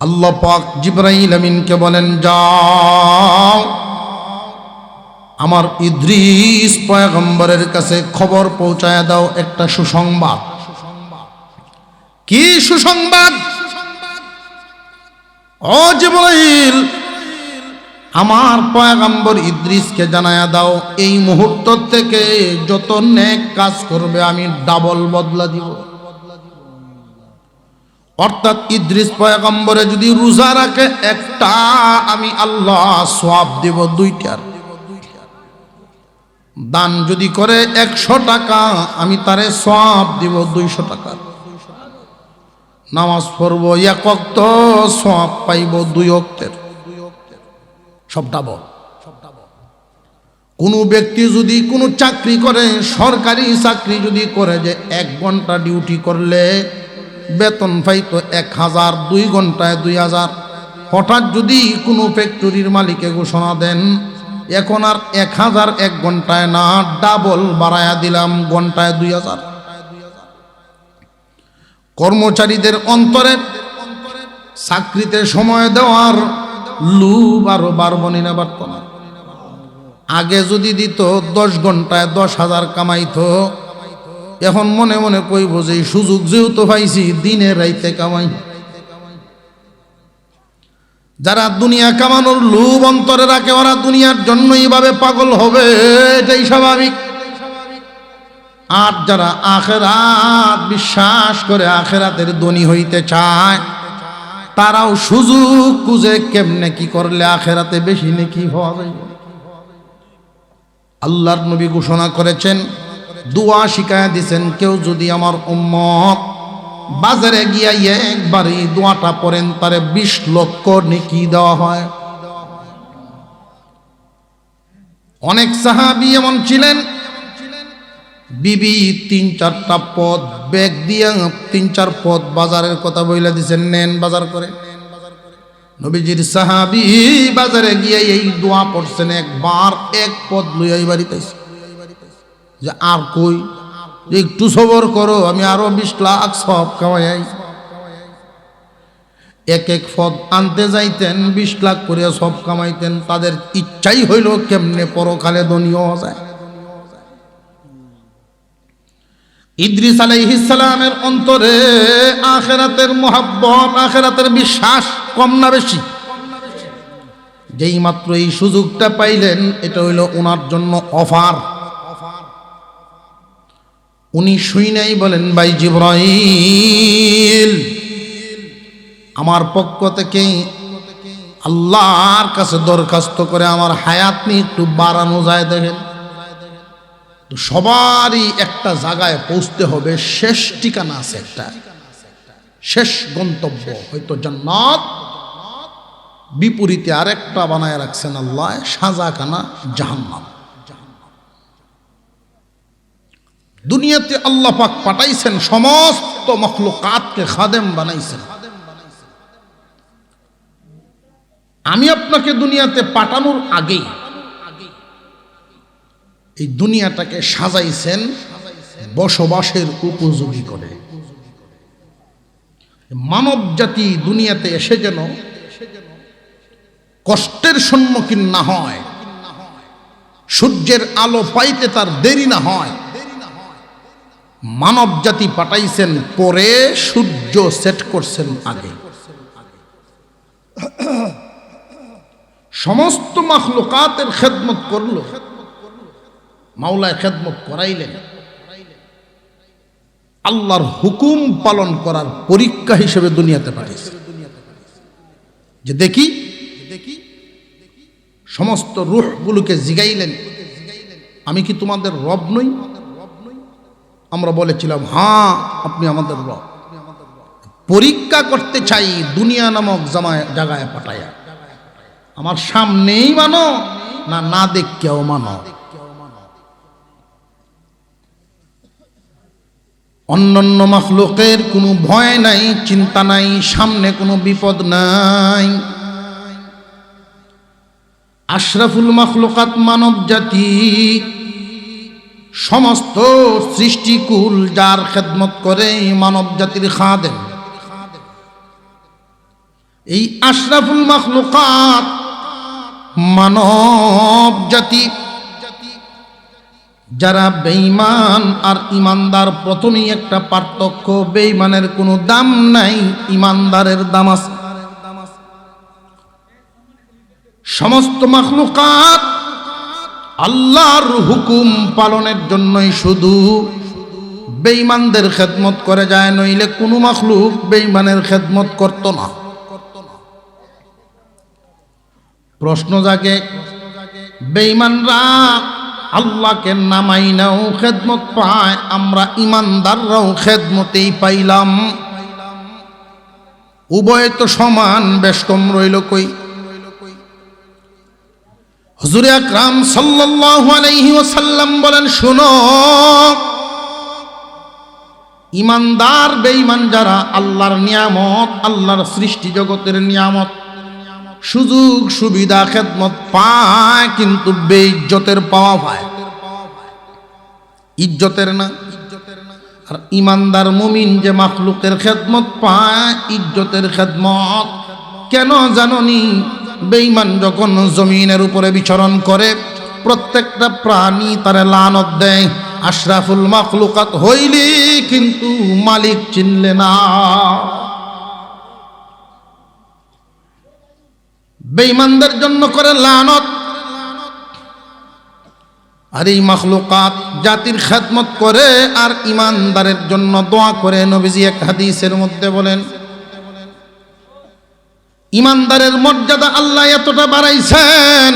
আল্লাহ পাক জিবরাইল আমিনকে বলেন, যাও আমার ইদ্রিস পয়গম্বরের কাছে খবর পৌঁছায় দাও একটা সুসংবাদ। কি সুসংবাদ? ও জিবরাইল, আমার পয়গম্বর ইদ্রিসকে জানায়া দাও এই মুহূর্ত থেকে যত নেক কাজ করবে আমি ডাবল বদলা দিব। অর্থাৎ ইদ্রিস পয়গম্বরে যদি রোজা রাখে একটা, আমি আল্লাহ সওয়াব দেব দুইটার। দান যদি করে 100 টাকা, আমি তারে সওয়াব দিব 200 টাকা। নামাজ পড়ব 1 ওয়াক্ত, সওয়াব পাইব 2 ওয়াক্তের, সব ডাবল। কোনো ব্যক্তি যদি কোনো চাকরি করে, সরকারি চাকরি যদি করে, যে 1 ঘন্টা ডিউটি করলে বেতন পাইতো 1000, 2 ঘন্টায় 2000। হঠাৎ যদি কোনো ফ্যাক্টরির মালিকে ঘোষণা দেন এখন আর 1000 1 ঘন্টায় না, ডাবল বাড়ায়া দিলাম, ঘন্টায় 2000। কর্মচারীদের অন্তরে চাকরিতে সময় দেওয়ার লোভ আরো বাড়বনি না বাড়ত না? আগে যদি দিত 10 ঘন্টায় 10,000 কামাইতো, এখন মনে মনে কইব যে সুযোগ যেহেতু পাইছি দিনে রাইতে কামাই। যারা দুনিয়া কামানোর লোভ অন্তরে রাখে ওরা দুনিয়ার জন্য এইভাবে পাগল হবে, এটাই স্বাভাবিক। আর যারা আখিরাত বিশ্বাস করে, আখিরাতের ধনী হইতে চায়, তারাও সুযোগ খুঁজে কেমনে কি করলে আখিরাতে বেশি নেকি হওয়া যায়। আল্লাহর নবী ঘোষণা করেছেন, দোয়া শিখায়া দিয়েছেন, কেউ যদি আমার উম্মত বাজারে গিয়া একবার এই দোয়াটা পড়েন তারে 20 লক্ষ নেকি দেওয়া হয়। অনেক সাহাবী এমন ছিলেন, বিবি 3-4টা পদ ব্যাগ দিয়া 3-4 পদ বাজারের কথা বইলা দিছেন, নেন বাজার করে। নবীজির সাহাবী বাজারে গিয়ে এই দোয়া পড়ছেন, একবার 1 পদ লইয়াই বাড়িতে যে আর কই, একটু সবর করো, আমি আরো 20 লাখ সব কামাই। 1 পদ আনতে যাইতেন, 20 লাখ করে সব কামাইতেন। তাদের ইচ্ছাই হইল কেমনে পরকালে ধনী হওয়া যায়। ইদ্রিস আলাইহিস সালামের অন্তরে আখিরাতের মুহাব্বত, আখিরাতের বিশ্বাস কম না বেশি? যেই মাত্র এই সুযোগটা পাইলেন, এটা হইল ওনার জন্য অফার। উনি শুই নাই, বলেন, ভাই জিবরাইল, আমার পক্ষ থেকে আল্লাহর কাছে দরখাস্ত করে আমার হায়াত নিয়ে একটু বাড়ানো যায় দেখেন। তো সবারই একটা জায়গায় পৌঁছতে হবে, শেষ ঠিকানা আছে, একটা শেষ গন্তব্য, হয়তো জান্নাত, বিপরীতে আরেকটা বানায় রাখছেন আল্লাহ, সাজাখানা জাহান্নাম। দুনিয়াতে আল্লাহ পাক পাঠাইছেন, সমস্ত মখলুকাতকে খাদেম বানাইছেন। আমি আপনাকে দুনিয়াতে পাঠানোর আগেই এই দুনিয়াটাকে সাজাইছেন বসবাসের উপযোগী করে। মানব জাতি দুনিয়াতে এসে যেন কষ্টের সম্মুখীন না হয়, সূর্যের আলো পাইতে তার দেরি না হয়। মানব জাতি পাঠাইছেন পরে, সূর্য সেট করছেন আগে। সমস্ত মাখলুকাতের খেদমত করলো, মাওলায় খেদমত করাইলেন। আল্লাহর হুকুম পালন করার পরীক্ষা হিসেবে দুনিয়াতে পাঠিয়েছে, যে দেখি সমস্ত রূহগুলোকে জিগাইলেন, আমি কি তোমাদের রব নই? আমরা বলেছিলাম, হ্যাঁ আপনি আমাদের রব। পরীক্ষা করতে চাই দুনিয়া নামক জায়গায় পাঠায়া, আমার সামনেই মানো না না দেখেও মানো। অন্যান্য মাখলুকের কোনো ভয় নাই, চিন্তা নাই, সামনে কোনো বিপদ নাই। আশরাফুল মাখলুকাত মানব জাতি, সমস্ত সৃষ্টিকুল যার খেদমত করে মানব জাতির খাদেম। এই আশরাফুল মাখলুকাত মানব জাতি যারা বেঈমান আর ইমানদার, প্রথমেই একটা পার্থক্য, বেঈমানের কোনো দাম নাই, ইমানদারের দাম আছে। সমস্ত মাখলুকাত আল্লাহর হুকুম পালনের জন্যই শুধু বেঈমানদের খেদমত করে যায়, নইলে কোনো মাখলুক বেঈমানের খেদমত করত না। প্রশ্ন জাগে, বেঈমানরা আল্লাহকে নামাই নাও খেদমত পায়, আমরা ইমানদাররাও খেদমতেই পাইলাম, উভয় তো সমান, বেশ কম রইল কই? হুজুর আকরাম সাল্লাল্লাহু আলাইহি ওয়াসাল্লাম বলেন, শুনো, ইমানদার বেঈমান যারা আল্লাহর নিয়ামত, আল্লাহর সৃষ্টি জগতের নিয়ামত, সুযোগ সুবিধা খেদমত পায়, কিন্তু বেইজ্জতের পাওয়া পায়, ইজ্জতের না। আর ইমানদার মুমিন যে মাখলুকের খেদমত পায়, ইজ্জতের খেদমত। কেন জাননি? বেঈমান যখন জমিনের উপরে বিচরণ করে, প্রত্যেকটা প্রাণী তারে লানত দেয়, আশরাফুল মাখলুকাত হইলি কিন্তু মালিক চিনলে না। বেঈমানদের জন্য করে লানত, আর এই মাখলুকাত জাতির খেদমত করে আর ইমানদারের জন্য দোয়া করে। নবীজি এক হাদিসের মধ্যে বলেন, ইমানদারের মর্যাদা আল্লাহ এতটা বাড়াইছেন,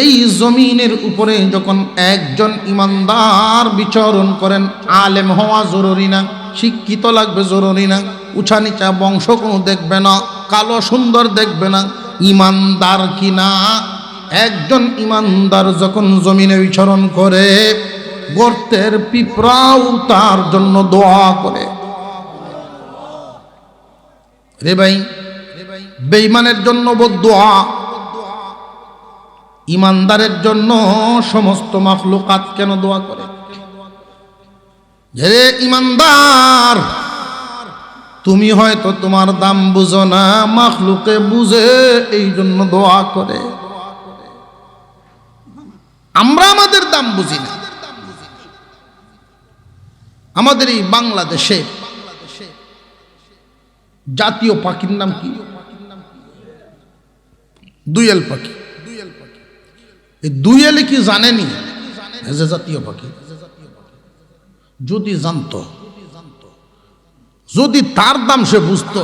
এই জমিনের উপরে যখন একজন ইমানদার বিচরণ করেন, আলেম হওয়া জরুরি না, শিক্ষিত লাগবে জরুরি না, উঁচা নিচা বংশ কোনো দেখবে না, কালো সুন্দর দেখবে না, ইমানদার কিনা। একজন ইমানদার যখন জমিনে বিচরণ করে, গর্তের পিঁপড়াও তার জন্য দোয়া করে। রে ভাই, বেঈমানের জন্য বদদোয়া, ইমানদারের জন্য সমস্ত মাখলুকাত কেন দোয়া করে? রে ইমানদার, তুমি হয়তো তোমার দাম বুঝো না, মাখলুকে বুঝে, এই জন্য দোয়া করে। আমরা আমাদের দাম বুঝি না। আমাদের এই বাংলাদেশে জাতীয় পাখির নাম কি? দুয়েল পাখি। এই দুয়েলে কি জানেনি যে জাতীয় পাখি? যদি জানতো, যদি তার দাম সে বুঝতো,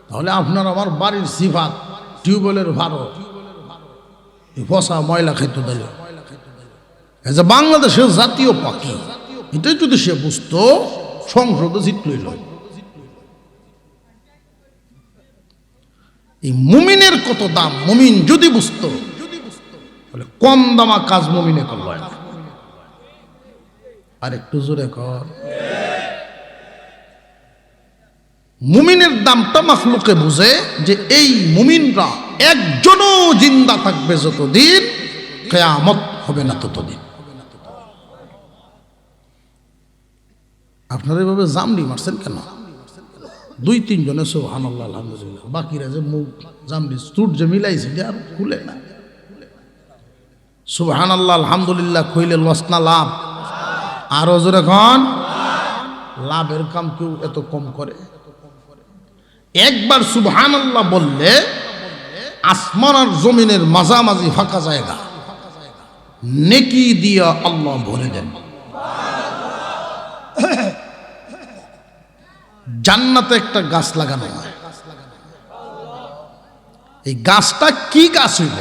তাহলে আপনার আমার বাড়ির সিফাত, টিউবওয়েলের ভাড়া, ফসা ময়লা খাইতে দিল। যে বাংলাদেশের জাতীয় পাখি, এটাই যদি সে বুঝতো, সংসদে জিত লইল। এই মুমিনের কত দাম, মুমিন যদি বুঝতো, তাহলে কম দামা কাজ মুমিনে করল না। আর একটু জোরে কর। মুমিনের দামটা মাখলুকে বুঝে, যে এই মুমিনরা একজনও জিন্দা থাকবে যতদিন, কিয়ামত হবে না ততদিন। আপনারা এভাবে জামলি মারছেন কেন? দুই তিনজনে সুবহানাল্লাহ আলহামদুলিল্লাহ, বাকিরা যে মুখ জামলি স্টুট যে মিলাইছে আর খুলে না। সুবহানাল্লাহ আলহামদুলিল্লাহ কইলে লস না লাভ? আরো জোরে এখন, লাভের কাম কেউ এত কম করে? একবার সুবহানাল্লাহ বললে আসমান আর জমিনের মাঝামাঝি ফাঁকা জায়গা নেকি দিয়া আল্লাহ ভরে দেন। জান্নাতে একটা গাছ লাগানো হয়, এই গাছটা কি গাছ হইব?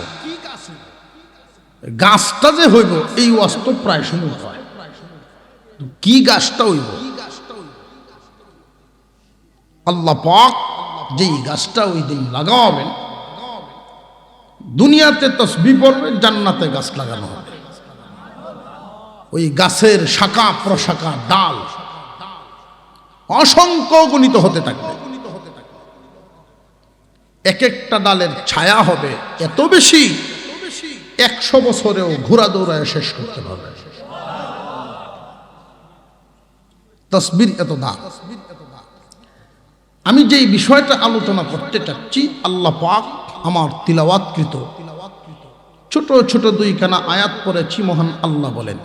গাছটা যে হইব এই ওয়াস্ত প্রায় সময় হয়, কি গাছটা হইব? আল্লাহ পাক যেই গাছটা ওই দিন লাগাবেন, দুনিয়াতে তসবিহ পড়বে, জান্নাতে গাছ লাগানো হবে। ওই গাছের শাখা প্রশাখা ডাল অসংখ্য গণিত হতে থাকবে, এক একটা ডালের ছায়া হবে এত বেশি, 100 বছরেও ঘোরা দৌড়ায় শেষ করতে পারবে। তসবির এত দাম। আমি যেই বিষয়টা আলোচনা করতে চাচ্ছি, আল্লাহ পাক আমার তিলাওয়াতকৃত ছোট ছোট দুইখানা আয়াত পড়েছি। মহান আল্লাহ বলেন,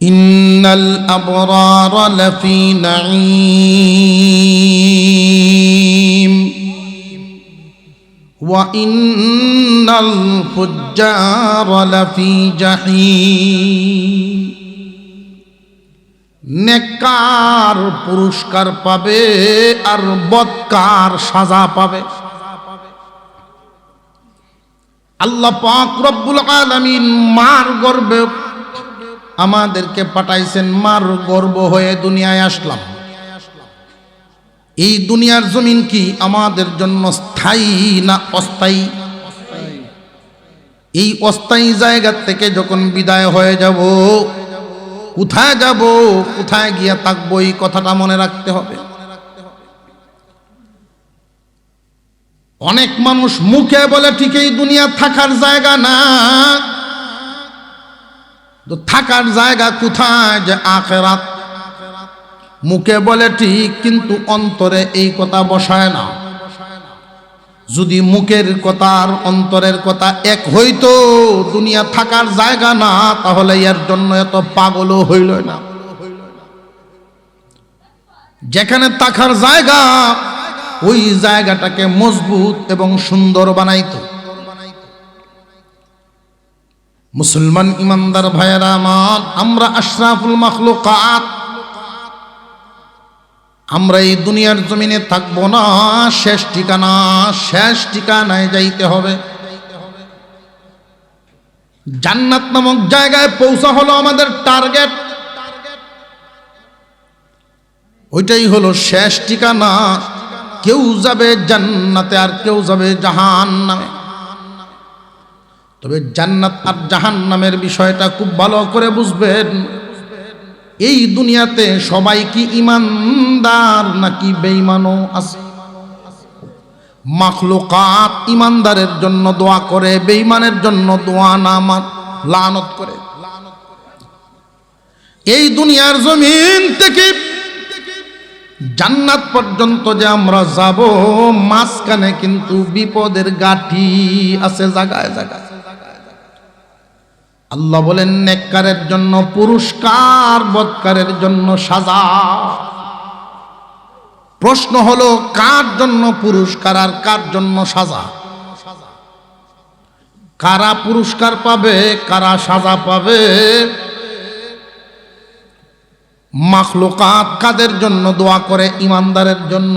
ইন্নাল আবরারা লাফি নাঈম ওয়া ইন্নাল ফুজ্জারা লাফি জাহিম। নেককার পুরস্কার পাবে আর বদকার সাজা পাবে। আল্লাহ পাক রব্বুল আলামিন মার গর্ভে আমাদেরকে পাঠাইছেন, মার গর্ভ হয়ে দুনিয়ায় আসলাম। এই দুনিয়ার জমিন কি আমাদের জন্য স্থায়ী না অস্থায়ী? এই অস্থায়ী জায়গা থেকে যখন বিদায় হয়ে যাব, কোথায় যাব, কোথায় গিয়ে থাকবো, এই কথাটা মনে রাখতে হবে। অনেক মানুষ মুখে বলে ঠিক এই দুনিয়া থাকার জায়গা না, তো থাকার জায়গা কোথায়? যে আখিরাত। মুখে বলে ঠিক, কিন্তু অন্তরে এই কথা বসায় না। যদি মুখের কথা আর অন্তরের কথা এক হইতো, দুনিয়া থাকার জায়গা না, তাহলে এর জন্য এত পাগলও হইল না। যেখানে থাকার জায়গা, ওই জায়গাটাকে মজবুত এবং সুন্দর বানাইতো। মুসলমান ইমানদার ভাইয়েরা আমার, আমরা আশরাফুল মাখলুকাত, আমরা এই দুনিয়ার জমিনে থাকবো না। শেষ ঠিকানা, শেষ ঠিকানায় যাইতে হবে। জান্নাত নামক জায়গায় পৌঁছা হলো আমাদের টার্গেট। ওইটাই হলো শেষ ঠিকানা। কেউ যাবে জান্নাতে আর কেউ যাবে জাহান্নামে। তবে জান্নাত আর জাহান্নামের বিষয়টা খুব ভালো করে বুঝবেন। এই দুনিয়াতে সবাই কি ইমানদার নাকি বেঈমানও আছে? মাখলুকাত ইমানদারের জন্য দোয়া করে, বেঈমানের জন্য দোয়া না লানত করে। এই দুনিয়ার জমিন থেকে জান্নাত পর্যন্ত যে আমরা যাব, মাঝখানে কিন্তু বিপদের গাঁঠি আছে জায়গায় জায়গায়। আল্লাহ বলেন, নেককারের জন্য পুরস্কার, বদকারের জন্য সাজা। প্রশ্ন হলো, কার জন্য পুরস্কার আর কার জন্য সাজা? কারা পুরস্কার পাবে, কারা সাজা পাবে? মাখলুকাত কাদের জন্য দোয়া করে? ইমানদারের জন্য।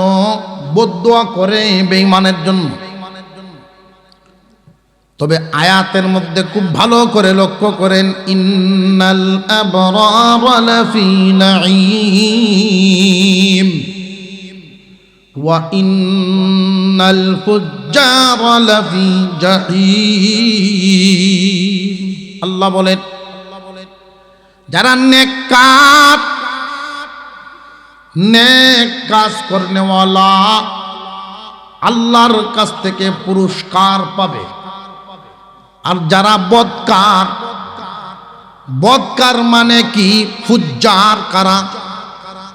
বদদোয়া করে বেঈমানের জন্য। তবে আয়াতের মধ্যে খুব ভালো করে লক্ষ্য করেন, ইন্নাল আবরারা লাফি নাঈম ওয়া ইন্নাল ফুজ্জারা লাফি জাহিম। আল্লাহ বলেন, যারা নেককার, নেক কাজ করনেওয়ালা, আল্লাহর কাছ থেকে পুরস্কার পাবে। আর যারা বদকার, বদকার মানে কি? ফুজ্জার কারা?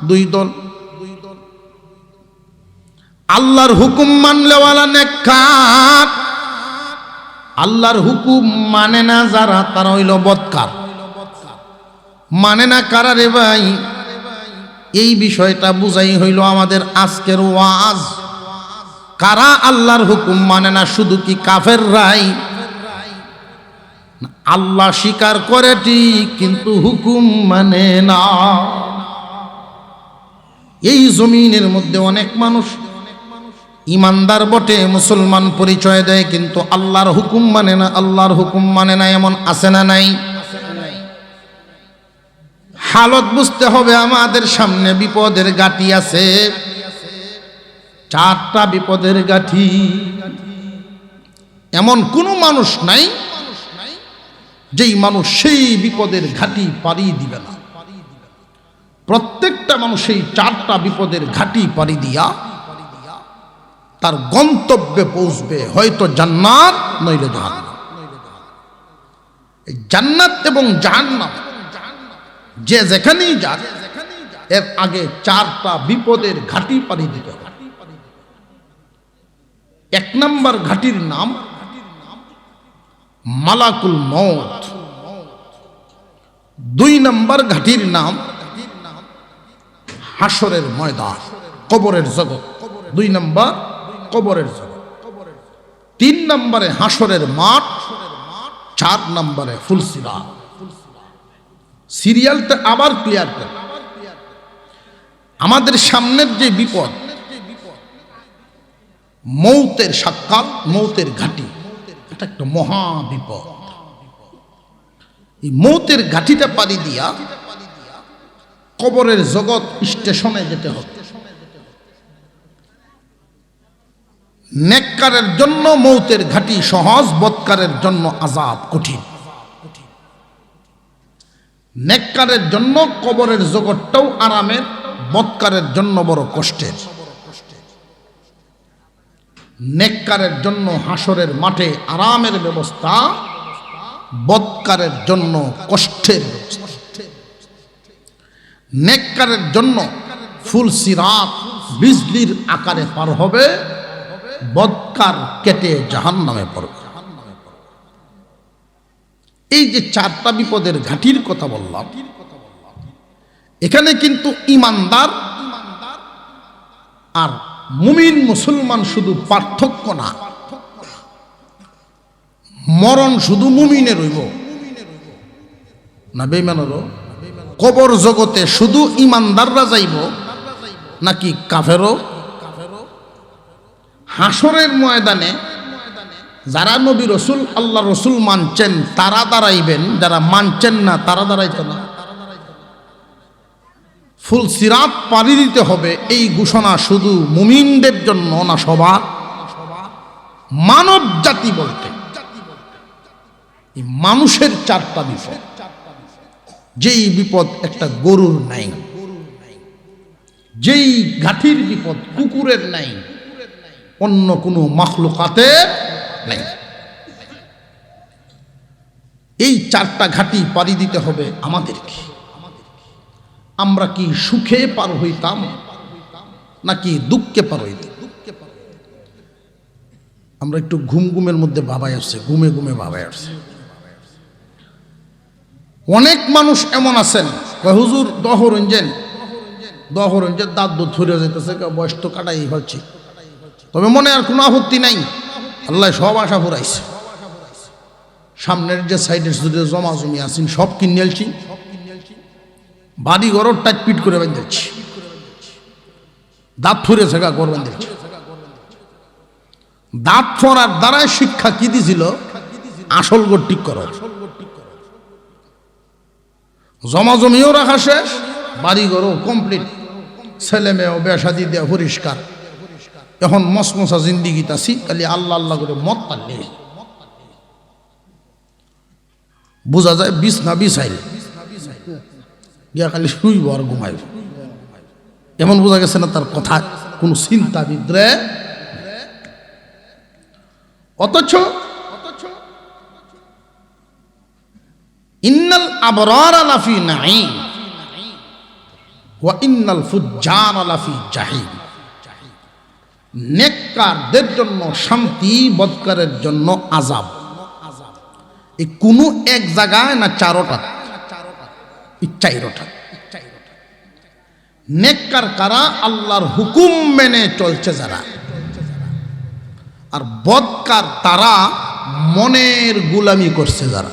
দুই দল। আল্লাহর হুকুম মানলেওয়ালা নেককার, আল্লাহর হুকুম মানে না যারা, তারা হইল বদকার। মানে না কারা রে ভাই? এই বিষয়টা বুঝাই হইল আমাদের আজকের ওয়াজ। কারা আল্লাহর হুকুম মানে না? শুধু কি কাফেররাই? আল্লাহ স্বীকার করে ঠিক, কিন্তু হুকুম মানে না। এই জমিনের মধ্যে অনেক মানুষ ইমানদার বটে, মুসলমান পরিচয় দেয়, কিন্তু আল্লাহর হুকুম মানে না। আল্লাহর হুকুম মানে না, এমন আছে না নাই? হালত বুঝতে হবে। আমাদের সামনে বিপদের গাঁঠি আছে, চারটা বিপদের গাঁঠি। এমন কোনো মানুষ নাই যেই মানুষ সেই বিপদের ঘাঁটি পাড়ি দিবে না। প্রত্যেকটা মানুষ সেই চারটা বিপদের ঘাঁটি পাড়ি দিয়া তার গন্তব্যে পৌঁছবে, হয়তো জান্নাত নইলে জাহান্নাম। এই জান্নাত এবং জাহান্নাম যে যেখানেই যাক, এর আগে 4টা বিপদের ঘাটি পাড়ি দিতে হবে। 1 নম্বর ঘাটির নাম মালাকুল মউত, 2 নম্বর ঘাটির নাম হাসরের ময়দান, কবরের জগৎ। 2 নম্বর কবরের জগৎ, 3 নম্বরে হাসরের মাঠ, 4 নম্বরে ফুলসিরাত। সিরিয়ালটা আবার ক্লিয়ার করে, আমাদের সামনের যে বিপদ, মৌতের সাক্ষাৎ, মৌতের ঘাটি, এটা একটা মহা বিপদ। এই মৌতের ঘাটিটা পাড়ি দিয়া কবরের জগৎ স্টেশনে যেতে হবে। নেককারের জন্য মৌতের ঘাটি সহজ, বদকারের জন্য আযাব কঠিন। নেককারের জন্য কবরের জগৎটাও আরামের, বদকারের জন্য বড় কষ্টের। নেককারের জন্য হাসরের মাঠে আরামের ব্যবস্থা, বদকারের জন্য কষ্টের ব্যবস্থা। নেককারের জন্য ফুলসিরাত বিজলির আকারে পার হবে, বদকার কেটে জাহান্নামে পড়বে। এই যে 4টা বিপদের ঘাটির কথা বললাম, এখানে কিন্তু ইমানদার আর মুমিন মুসলমান শুধু পার্থক্য না, মরণ শুধু মুমিনের হইব না বেঈমানেরও? কবর জগতে শুধু ইমানদাররা যাইব নাকি কাফেরও? হাসরের ময়দানে যারা নবী রসুল আল্লাহ রসুল মানছেন তারা দাঁড়াইবেন, যারা মানছেন না তারা দাঁড়াইত না। ফুলসিরাত পাড়ি দিতে হবে, এই ঘোষণা শুধু মুমিনদের জন্য না সবার? মানব জাতি বলতে এই মানুষের 4টা বিপদ, যেই বিপদ একটা গরুর নাই, যেই ঘাটির বিপদ কুকুরের নাই, অন্য কোনো মাখলুকাতের নাই। এই 4টা ঘাটি পাড়ি দিতে হবে আমাদেরকে। আমরা কি সুখে পার হইতাম নাকি দুঃখে পার হইতাম? আমরা একটু ঘুমের মধ্যে ভাবাই আসছে, ঘুমে ভাবাই আসছে। অনেক মানুষ এমন আছেন, হুজুর দহরঞ্জেন দাঁত দুধ ধরে যেতেছে, বয়স তো কাটাই হচ্ছে, তবে মনে আর কোনো আপত্তি নাই, আল্লাহ সব আশা ফুরাইছে। সামনের যে সাইডের যদি জমা জমি আছেন সব কিনেছি, বাড়ি ঘর টাইট পিট করে বেঁধেছি, দাঁত ফুরেছে গা ঘর বেঁধেছি। দাঁত ফোড়ার দ্বারাই শিক্ষা কি দিছিল? আসল ঘর ঠিক করো। জমা জমিও রাখা শেষ, বাড়ি ঘরও কমপ্লিট, ছেলে মেয়েও বেশাদি দেওয়া পরিষ্কার। এখন মসমসা জিন্দিগিতে আছি, খালি আল্লাহ আল্লাহ করে মত পারলে বোঝা যায় বিছনা বিছাইল গিয়া খালি শুইব আর ঘুমাইব, এমন বোঝা গেছে না তার কথা কোনো চিন্তা বিদ্রে। অথচ ইন্নাল আবরার লাফি নাঈম ওয়া ইন্নাল ফুজ্জার লাফি জাহিম। নেককারদের জন্য শান্তি, বদকারের জন্য আযাব। এই কোনো এক জায়গায় না 4টা, এই 4টা। নেককার কারা? আল্লাহর হুকুম মেনে চলছে যারা, আর বদকার তারা মনের গোলামি করছে যারা।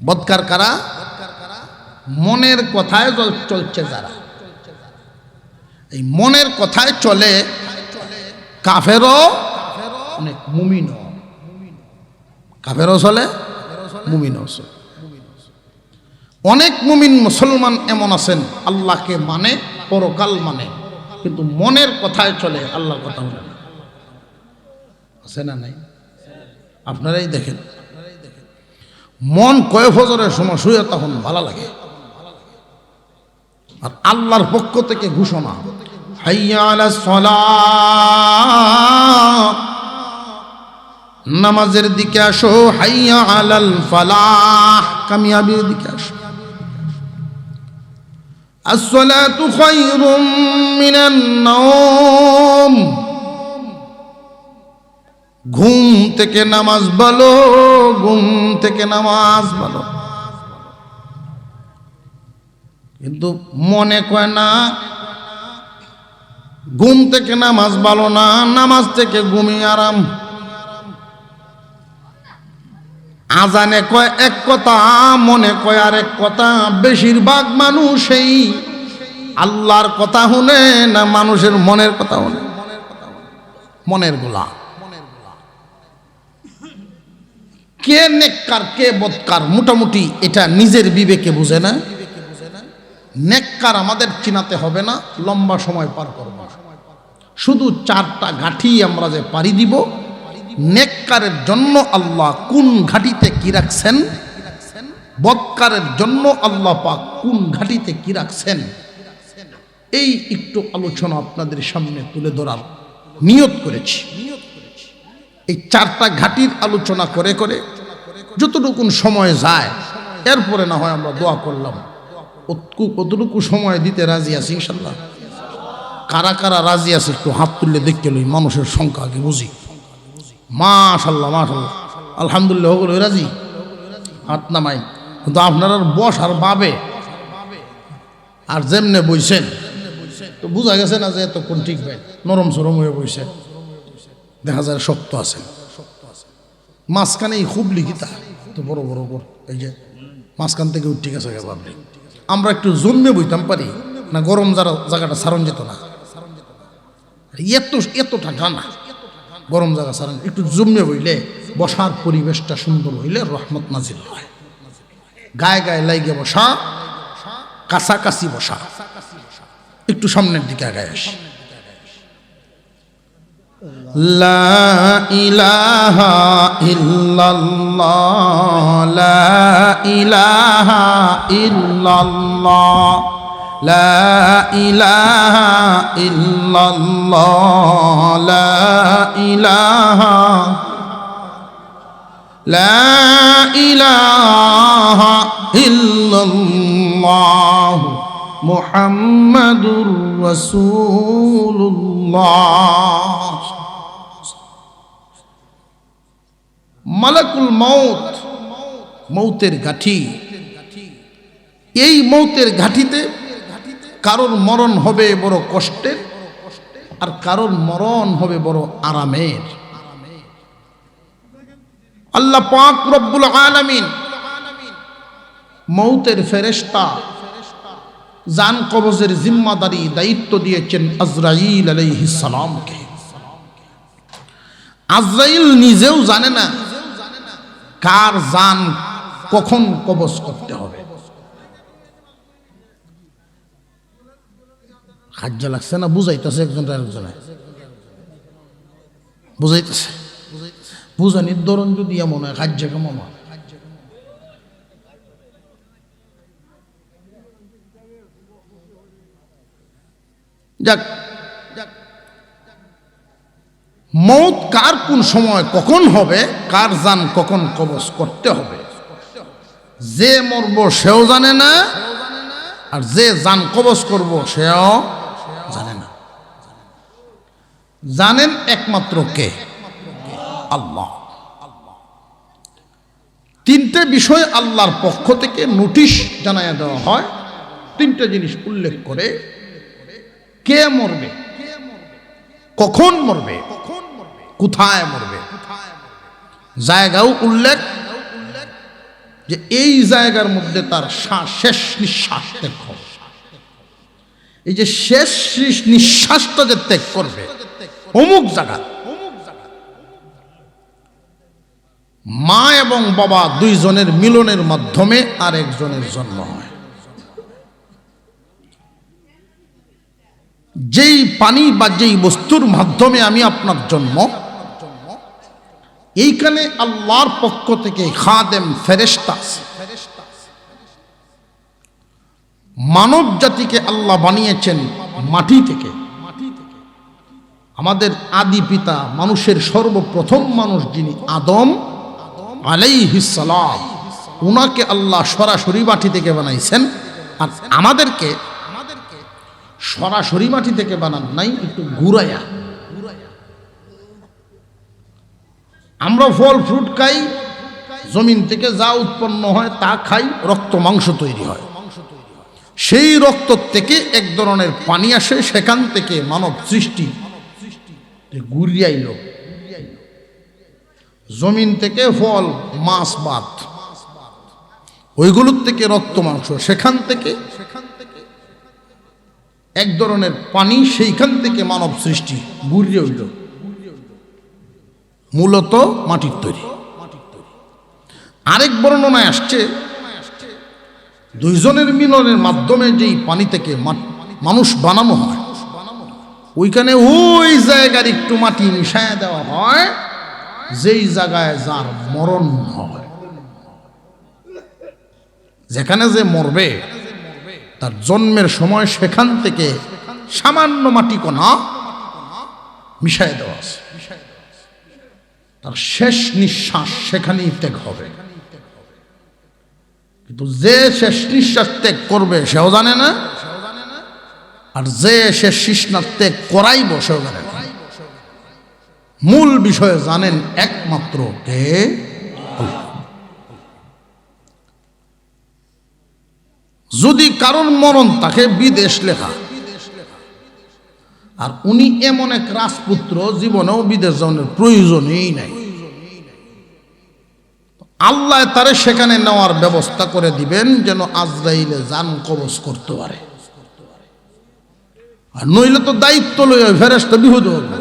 বদকার কারা? মনের কথায় চলছে যারা। এই মনের কথায় চলে কাফেরও, অনেক মুমিনও। কাফেরও চলে, মুমিনও চলে। অনেক মুমিন মুসলমান এমন আছেন আল্লাহকে মানে, পরকাল মানে, কিন্তু মনের কথায় চলে, আল্লাহর কথা বলে না। আছে না নাই? আপনারাই দেখেন, মন কয় ফজরের সময় শুয়ে তখন ভালো লাগে, আর আল্লাহর পক্ষ থেকে ঘোষণা, হাইয়া আলাস সালাত, নামাজের দিকে আসো, হাইয়া আলাল ফালাহ, কামিয়াবির দিকে আসো। আসসালাতু খায়রুম মিনান নাওম, ঘুম থেকে নামাজ ভালো, ঘুম থেকে নামাজ ভালো। কিন্তু মনে কয় না ঘুম থেকে নামাজ ভালো না, নামাজ থেকে ঘুমিয়ে আরাম। আজানে কয় এক কথা, মনে কয় আর এক কথা। বেশিরভাগ মানুষ এই আল্লাহর কথা শুনে না মানুষের মনের কথা শুনে, মনের গোলাম। কে নেককার কে বদকার মোটামুটি এটা নিজের বিবেকে বুঝে না। নেককার আমাদের চিনাতে হবে না, লম্বা সময় পার করব। শুধু 4টা ঘাটি আমরা যে পাড়ি দিব, নেককারের জন্য আল্লাহ কোন ঘাটিতে কি রাখছেন, বদকারের জন্য আল্লাহ পাক কোন ঘাটিতে কি রাখছেন, এই একটু আলোচনা আপনাদের সামনে তুলে ধরার নিয়ত করেছি। এই 4টা ঘাটির আলোচনা করে করে যতটুকুন সময় যায়, এরপরে না হয় আমরা দোয়া করলাম। কতটুকু সময় দিতে রাজি আছি ইনশাল্লাহ? কারা কারা রাজি আছে একটু হাত তুললে দেখতে লই, মানুষের সংখ্যা আগে বুঝি। মাশাল্লাহ মাশাল্লাহ, আলহামদুলিল্লাহ, হলো রাজি, হাত নামাই। কিন্তু আপনারা বস আর ভাবে আর যেমনে বইছেন তো বোঝা গেছে না যে এতক্ষণ ঠিক ভাই, নরম সরম হয়ে বইছে, দেখা যায় শক্ত আছে। মাঝখানে খুব লিখিতা তো বড় বড় কর, এই যে মাঝখান থেকে ঠিক আছে ভাবলি আমরা একটু জন্মে বইতাম পারি না, গরম যারা জায়গাটা সারণ যেত না, এতটা গানা গরম জায়গা সারণ, একটু জন্মে বইলে বসার পরিবেশটা সুন্দর হইলে রহমত নাজিল হয়। গায়ে গায়ে লাইগে বসা, কাছাকাছি বসা, একটু সামনের দিকে আগায় আসি। লা ইলাহা ইল্লাল্লাহ, লা ইলাহা ইল্লাল্লাহ, লা ইলাহা ইল্লাল্লাহ, লা ইলাহা, লা ইলাহা ইল্লাল্লাহ মুহাম্মাদুর রাসূলুল্লাহ। মালাকুল মউত, মৌতের ঘাটি। এই মৌতের ঘাটিতে কারোর মরণ হবে বড় কষ্টের, আর কারোর মরণ হবে বড় আরামের। আল্লাহ পাক রব্বুল আলামিন মৌতের ফেরেশতা জান কবজের জিম্মাদারি দায়িত্ব দিয়েছেন আজরাইল আলাইহিস সালামকে। আজরাইল নিজেও জানে না কার জান কখন কবজ করতে হবে। হাজ্জা লাগছে না? বুঝাইতেছে একজন আরেকজনে, বুঝাইতেছে। বুঝানির ধরন যদি এমন হয়, হাজ্জা কেমন হয়? যাক, মৌত কার কোন সময় কখন হবে, কার জান কখন কবজ করতে হবে, যে মরব সেও জানে না, আর যে জান কবজ করব সেও জানে না। জানেন একমাত্র কে? আল্লাহ। 3টে বিষয় আল্লাহর পক্ষ থেকে নোটিশ জানাইয়া দেওয়া হয়। 3টে জিনিস উল্লেখ করে, কে মরবে, কখন মরবে, কোথায় মরবে, জায়গাও উল্লেখ, যে এই জায়গার মধ্যে তার শেষ নিঃশ্বাস ত্যাগ হবে। এই যে শেষ নিঃশ্বাসটা যে ত্যাগ করবে অমুক জায়গা, মা এবং বাবা 2 জনের মিলনের মাধ্যমে আর একজনের জন্ম হয়। যেই পানি বা যেই বস্তুর মাধ্যমে আমি আপনার জন্ম, এইখানে আল্লাহর পক্ষ থেকে খাদেম ফেরেশতা, মানব জাতিকে আল্লাহ বানিয়েছেন মাটি থেকে। আমাদের আদি পিতা, মানুষের সর্বপ্রথম মানুষ যিনি আদম আলাইহিস সালাম, উনাকে আল্লাহ সরাসরি মাটি থেকে বানাইছেন। আর আমাদেরকে সরাসরি মাটি থেকে বানান নাই, একটু ঘুরাইয়া। আমরা ফল ফ্রুট খাই, জমিন থেকে যা উৎপন্ন হয় তা খাই, রক্ত মাংস তৈরি হয়। সেই রক্ত থেকে এক ধরনের পানি আসে, সেখান থেকে মানব সৃষ্টি ঘুরিয়াইল। জমিন থেকে ফল, মাছ, ভাত, ওইগুলোর থেকে রক্ত মাংস, সেখান থেকে এক ধরনের পানি, সেইখান থেকে মানব সৃষ্টি ঘুরিয়ে হইল। মূলত মাটির তৈরি। আরেক বর্ণনায় আসছে দুইজনের মিলনের মাধ্যমে যেই পানি থেকে মানুষ বানানো হয়, ওইখানে ওই জায়গার একটু মাটি মিশায় দেওয়া হয়, যেই জায়গায় যার মরণ হয়। যেখানে যে মরবে তার জন্মের সময় সেখান থেকে সামান্য মাটি কণা মিশায় দেওয়া আছে। তার শেষ নিঃশ্বাস সেখানেই ত্যাগ হবে। কিন্তু যে শেষ নিঃশ্বাস ত্যাগ করবে সেও জানে না, আর যে শেষ নিঃশ্বাস ত্যাগ করাইব সেও জানে না। মূল বিষয়ে জানেন একমাত্র কে? আল্লাহ। যদি কারণ মরণ তাকে বিদেশ লেখা, আর উনি এমন এক রাজপুত্র, জীবনেও বিদেশ যাওয়ার প্রয়োজনই নাই, আল্লাহ তারে সেখানে নেওয়ার ব্যবস্থা করে দিবেন যেন আজরাইলে জান কবজ করতে পারে। আর নইলে তো দায়িত্ব লইয়া ফেরেশতা বিহুদ হবে।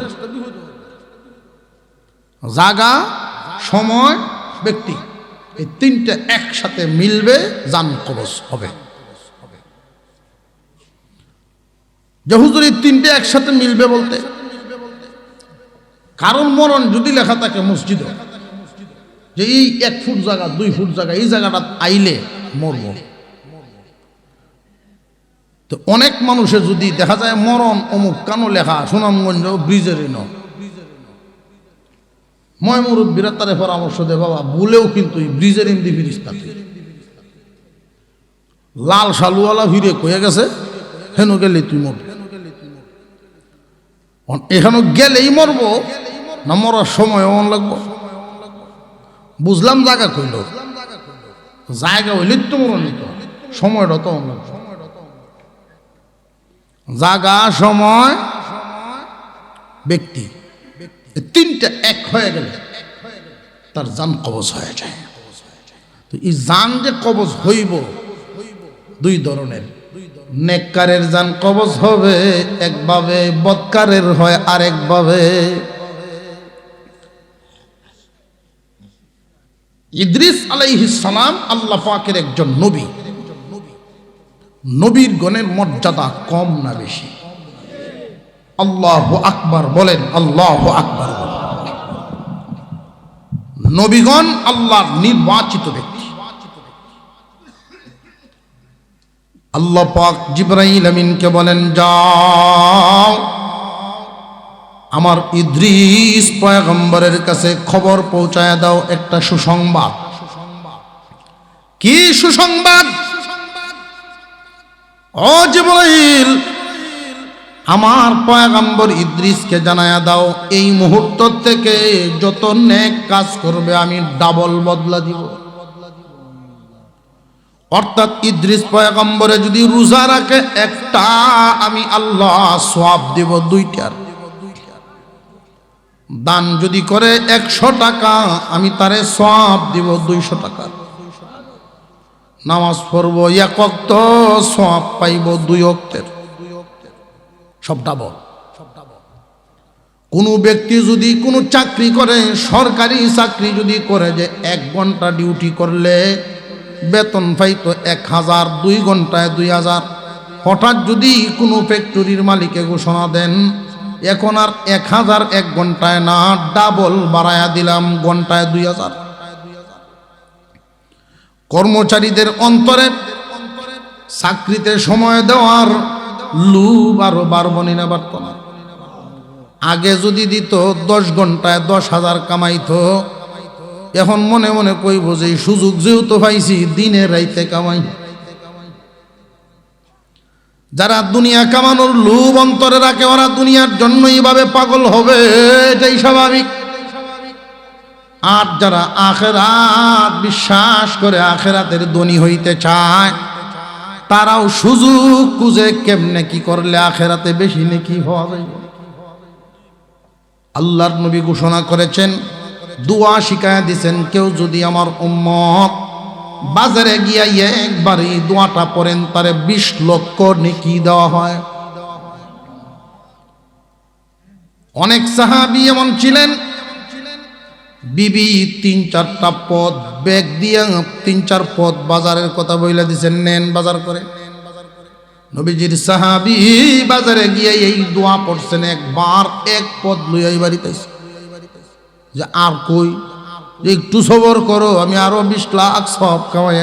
জাগা, সময়, ব্যক্তি, এই তিনটা একসাথে মিলবে, জান কবজ হবে। যে হুজুর এই তিনটে একসাথে মিলবে বলতে, কারণ মরণ যদি লেখা থাকে মসজিদে, যে এই 1 ফুট জায়গা, 2 ফুট জায়গা, এই জায়গাটা আইলে মরব, তো অনেক মানুষের যদি দেখা যায় মরণ অমুক কানো লেখা, সুনামগঞ্জ ব্রিজের ময় মুরব্বীরা তারে পরামর্শ দেয়, বাবা বলেও কিন্তু ব্রিজের এমনি ফিরিস্তা লাল শালুওয়ালা ভিড়ে কয়ে গেছে, হেন গেলে তুই মরবি। এখানে গেলেই মরবো না মরার সময় অন লাগবো? বুঝলাম জায়গা কইল, জায়গা হইলে তো মরণ নিত, সময়টা তো অন লাগবে। জায়গা, সময়, ব্যক্তি, তিনটা এক হয়ে গেলে তার জান কবজ হয়ে যায়। তো এই জান যে কবজ হইব দুই ধরনের, নেককারের জান কবজ হবে একভাবে, বদকারের হয় আরেকভাবে। ইদ্রিস আলাইহিস সালাম আল্লাহ পাকের একজন নবী, নবীর গণের মর্যাদা কম না বেশি? আল্লাহু আকবার বলেন, আল্লাহু আকবার বলেন। নবীগণ আল্লাহর নির্বাচিত ব্যক্তি। আল্লাহ পাক জিবরাইল আমিনকে বলেন, যাও আমার ইদ্রিস পয়গম্বরের কাছে খবর পৌঁছায় দাও একটা সুসংবাদ। কি সুসংবাদ? ও জিবরাইল, আমার পয়গম্বর ইদ্রিসকে জানায়া দাও, এই মুহূর্ত থেকে যত নেক কাজ করবে আমি ডাবল বদলা দিব। অর্থাৎ ইদ্রিস পয়গম্বরে যদি রোজা রাখে একটা, আমি আল্লাহ সওয়াব দিব 2টার। দান যদি করে 100 টাকা, আমি তারে সওয়াব দিব 200 টাকা। নামাজ পড়ব 1 ওয়াক্ত, সওয়াব পাইব 2 ওয়াক্তের, সব ডাবল। কোনো ব্যক্তি যদি কোনো চাকরি করে, সরকারি চাকরি যদি করে, যে 1 ঘন্টা ডিউটি করলে বেতন পাইতো 1000, 2 ঘন্টায় 2000। হঠাৎ যদি কোনো ফ্যাক্টরির মালিকে ঘোষণা দেন, এখন আর 1000 1 ঘন্টায় না, ডাবল বাড়ায়া দিলাম, ঘন্টায় 2000। কর্মচারীদের অন্তরে চাকরিতে সময় দেওয়ার লুভ আরো বাড়বনি না বাড়ত না? আগে যদি দিত 10 ঘন্টায় 10,000 কামাইতো, এখন মনে মনে কইব যে সুযোগ যেহেতু পাইছি দিনে রাইতে কামাই। যারা দুনিয়া কামানোর লোভ অন্তরে রাখে ওরা দুনিয়ার জন্য এইভাবে পাগল হবে, এটাই স্বাভাবিক। আর যারা আখিরাত বিশ্বাস করে আখিরাতের ধনী হইতে চায় তারাও সুযোগ খুঁজে কেমনে কি করলে আখিরাতে বেশি নেকি হওয়া যায়। আল্লাহর নবী ঘোষণা করেছেন, দোয়া শিখায় দিয়েছেন, কেউ যদি আমার উম্মত বাজারে গিয়া একবারই দোয়াটা পড়েন তারে 20 লক্ষ নেকি দেওয়া হয়। অনেক সাহাবী এমন ছিলেন, বিবি 3-4টা পদ ব্যাগ দিয়ে 3-4 পদ বাজারের কথা বইলা দিছেন, নেন বাজার করে। নবীজির সাহাবী বাজারে গিয়ে এই দোয়া পড়ছেন, একবার 1 পদ লইয়াই বাড়িতে যে আর কই একটু সবর করো, আমি আরো 20 লাখ সব কামাই।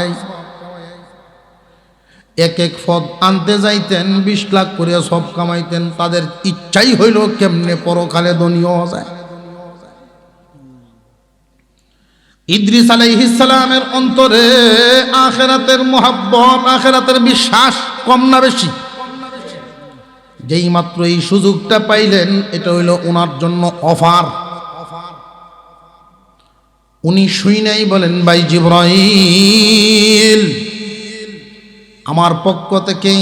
এক পদ আনতে যাইতেন 20 লাখ করে সব কামাইতেন। তাদের ইচ্ছাই হইল কেমনে পরকালে ধনী হওয়া যায়। ইদ্রিস আলাইহিস সালামের অন্তরে আখিরাতের মোহাব্বত, আখিরাতের বিশ্বাস কম না বেশি? যেই মাত্র এই সুযোগটা পাইলেন, এটা হইল ওনার জন্য অফার। উনি শুই নাই বলেন, ভাই জিবরাইল, আমার পক্ষ থেকে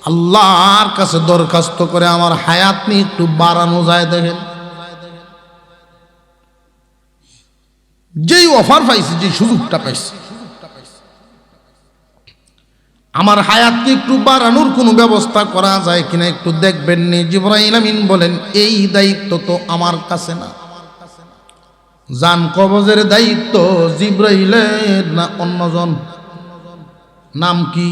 আল্লাহর কাছে দরখাস্ত করে আমার হায়াত নিয়ে একটু বাড়ানো যায়। দেখেন যেই অফার পাইছি, যে সুযোগটা পাইছি, আমার হায়াতকে একটু বাড়ানোর কোনো ব্যবস্থা করা যায় কিনা একটু দেখবেন নি। জিবরাইল আমিন বলেন, এই দায়িত্ব তো আমার কাছে না, জান কবজের দায়িত্ব জিবরাইলের না অন্যজন। নাম কি?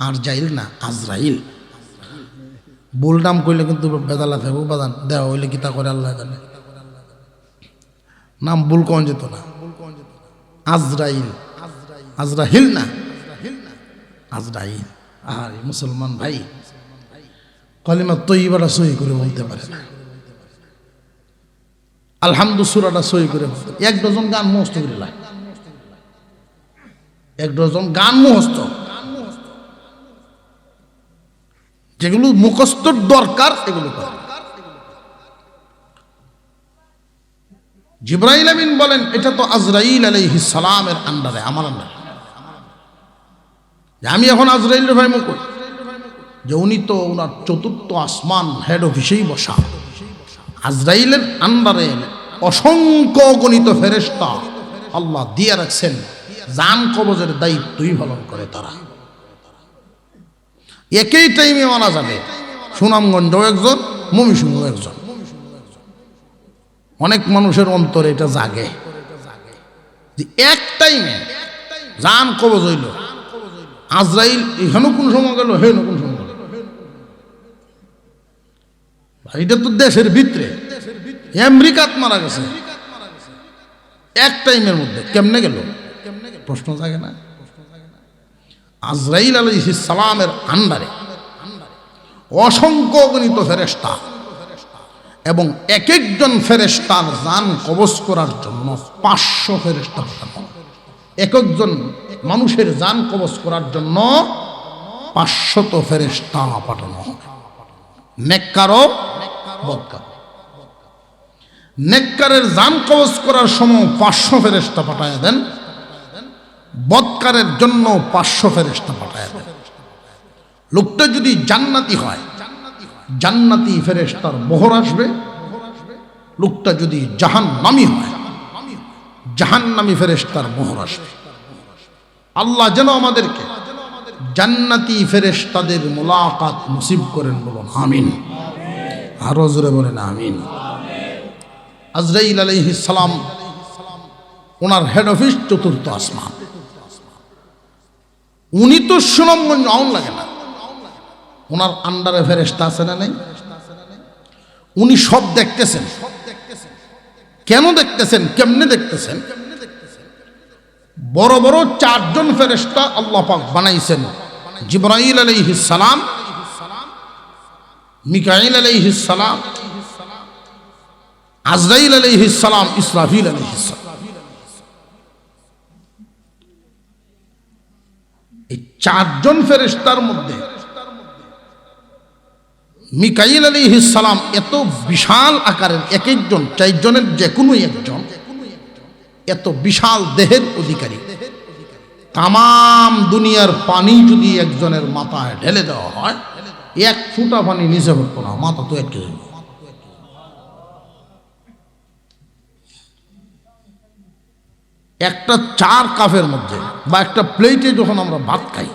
আরজাইল না আজরাইল। ভুল নাম কইলে কিন্তু বেদালা থাকবো, বাদান দেওয়া হইলে কি তা করে আল্লাহ জানে। নাম ভুল কোন যেত না, আজরাইল, আজরাহিল না আজরাইল। আর মুসলমান ভাই কলিমা তৈবাটা সহি করে বলতে পারে না, আলহামদুলিল্লাহ সূরাটা সহি করে বলতে। 1 ডজন গান মুখস্থ করে লাই, 1 ডজন গান মুখস্থ, যেগুলো মুখস্থর দরকার এগুলো করে। জিবরাইল আমিন বলেন, এটা তো আজরাইল আলাইহিস সালামের আন্ডারে, আমার আন্ডারে। আমি এখন আজরাইলের ভাই মুখ, যে উনি তো ওনার 4র্থ আসমান হেড অফিসেই বসা। আজরাইলের আন্ডারে অসংখ্য গণিত ফেরেশতা আল্লাহ দিয়ে রাখছেন, জান কবজের দায়িত্বই পালন করে তারা। একই টাইমে মারা যাবে, সুনামগঞ্জও একজন, ময়মনসিংহও একজন। অনেক মানুষের অন্তরে এটা জাগে যে এক টাইমে জান কবজ হইল, আজরাইল এখানেও কোন সময় গেল, হেন কোন সময় গেল। এটা তো দেশের ভিতরে, আমেরিকাত মারা গেছে এক টাইমের মধ্যে, কেমনে গেল প্রশ্ন জাগে না? আজরাইল আলাইহিস সালামের আন্ডারে অসংখ্য গণিত ফেরেশতা, এবং এক একজন ফেরেশতার জান কবজ করার জন্য 500 ফেরেশতা পাঠানো। এক একজন মানুষের জান কবজ করার জন্য 500 ফেরেশতা পাঠানো হবে। নেককার ও বদকার। নেককারের জান কবজ করার সময় 500 ফেরেশতা পাঠায় দেন, বদকারের জন্য 500 ফেরেশতা পাঠায় দেন। লোকটা যদি জান্নাতি হয়, জান্নাতি ফেরেশতার মোহর আসবে। লোকটা যদি জাহান্নামী হয়, জাহান্নামী ফেরেশতার মোহর আসবে। আল্লাহ যেন আমাদেরকে জান্নাতি ফেরেশতাদের মুলাকাত নসিব করেন, বলুন আমিন। আরো জোরে বলেন আমিন। আজরাইল আলাইহিস সালাম ওনার হেড অফিস 4র্থ আসমান। উনি তো সুনামগঞ্জ আউন লাগে না, ওনার আন্ডারে ফেরেশতা আছে না নেই? উনি সব দেখতেছেন। কেন দেখতেছেন, কেমনে দেখতেছেন? বড় বড় 4 জন ফেরেশতা আল্লাহ পাক বানাইছেন, জিবরাইল আলাইহিস সালাম, মিকাইল আলাইহিস সালাম, আজরাইল আলাইহিস সালাম, ইসরাফিল আলাইহিস সালাম। এই চারজন ফেরেশতার মধ্যে মিকাইল আলাইহিস সালাম এত বিশাল আকারের, এক একজন, চারজনের যে কোনো একজন এত বিশাল দেহের অধিকারী। তাম দুনিয়ার পানি যদি একজনের মাথায় ঢেলে দেওয়া হয়, এক ফুটা পানি নিচে পড়তো না, মাথা তো আটকে যাবে। একটা চার কাপের মধ্যে বা একটা প্লেটে যখন আমরা ভাত খাই,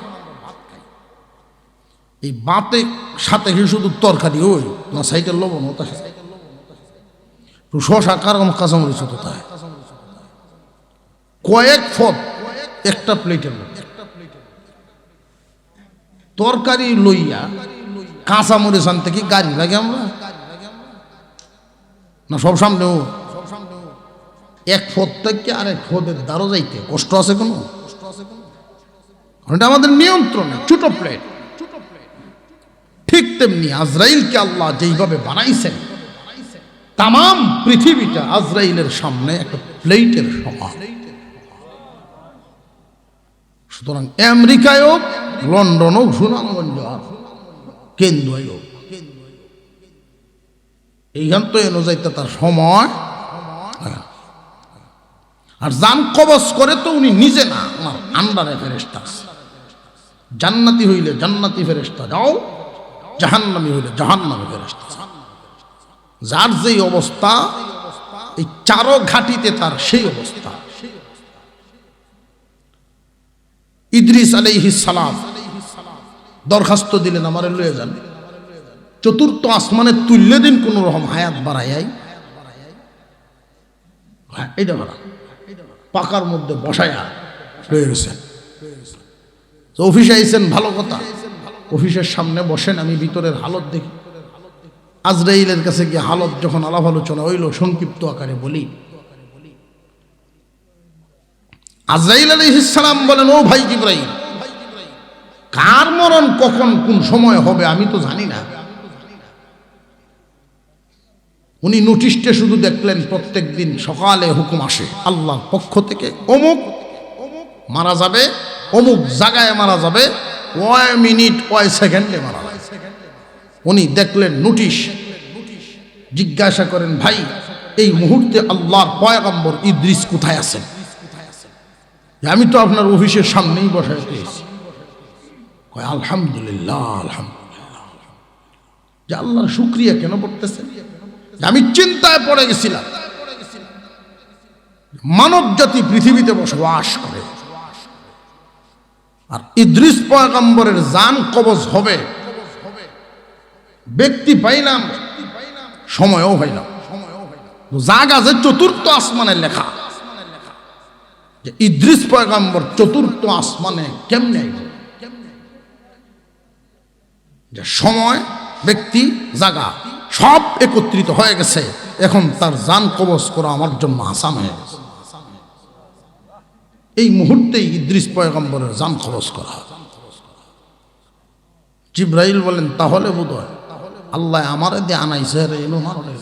এই ভাতের সাথে শুধু তরকারি ওই না, সাইকেল লবণ ওটা শশা কারণ কাঁচামরিচ হতো, তাই কয়েক ফট একটা প্লেটের মধ্যে তরকারি লইয়া কাঁচামরিচ আনতে কি গাড়ি লাগে আমরা না? সব সামনেও এক ফট থেকে আরেক ফটের দ্বারও যাইতে কষ্ট আছে কোনো? এটা আমাদের নিয়ন্ত্রণে ছোট প্লেট। ঠিক তেমনি আজরাইলকে আল্লাহ যেইভাবে বানাইছেন, তাম পৃথিবীটা আজরাইলের সামনে একটা প্লেটের সমান। সুতরাং আমেরিকায় হোক, লন্ডন হোক, সুনামগঞ্জ হোক, কেন্দ্রই হোক, এইখান তো এনো যাইতে তার সময়। আর জান কবজ করে তো উনি নিজে না, আমার আন্ডারে ফেরেশতা আছে। জান্নাতি হইলে জান্নাতি ফেরেশতা যাও, জাহান্নামী হইলে জাহান্নামী ফেরেশতা। যার যেই অবস্থা, এই চারো ঘাটিতে তার সেই অবস্থা। ইদ্রিস আলাইহিস সালাম দরখাস্ত দিলেন, আমারে লয়ে যান, চতুর্থ আসমানে তুললে দিন, কোন রকম হায়াত বাড়াইয়াই, হ্যাঁ এইটা বাড়া, পাকার মধ্যে বসায়া লয়ে গেছেন। অফিসে আইছেন, ভালো কথা, অফিসের সামনে বসেন, আমি ভিতরের হালত দেখি। আজরাইলের কাছে গিয়ে হালত যখন আলাপ আলোচনা হইল, সংক্ষিপ্ত আকারে বলি। আজরাইল আলাইহিস সালাম বলেন, ও ভাই জিবরাইল, কার মরণ কখন কোন সময় হবে আমি তো জানি না। উনি নোটিশটা শুধু দেখলেন, প্রত্যেক দিন সকালে হুকুম আসে আল্লাহর পক্ষ থেকে, অমুক মারা যাবে, অমুক জায়গায় মারা যাবে, ওই মিনিট ওই সেকেন্ডে মারা যাবে। উনি দেখলেন নোটিশ, জিজ্ঞাসা করেন, ভাই এই মুহূর্তে আল্লাহর পয়গম্বর ইদ্রিস কোথায় আছেন? আমি তো আপনার অফিসের সামনেই বসায় পেয়েছি। কয় আলহামদুলিল্লাহ, আলহামদুলিল্লাহ। যে আল্লাহর শুকরিয়া কেন করতেছেন? আমি চিন্তায় পড়ে গেছিলাম, মানব জাতি পৃথিবীতে বসবাস করে, আর ইদ্রিস পয়গম্বরের জান কবজ হবে, ব্যক্তি পাইলাম, সময়ও পাইলাম। জাগা যে চতুর্থ আসমানে লেখা যে ইদ্রিস পয়গম্বর চতুর্থ আসমানে কেমনে আইব, যে সময়, ব্যক্তি, জাগা সব একত্রিত হয়ে গেছে, এখন তার জান কবজ করা আমার জন্য আসান হয়ে গেছে। এই মুহূর্তেই ইদ্রিস পয়গম্বরের জান কবজ করা। জিবরাইল বলেন, তাহলে বোধহয় আল্লাহ আমারে দিয়ে আনাইছে রে, এলো মারণে।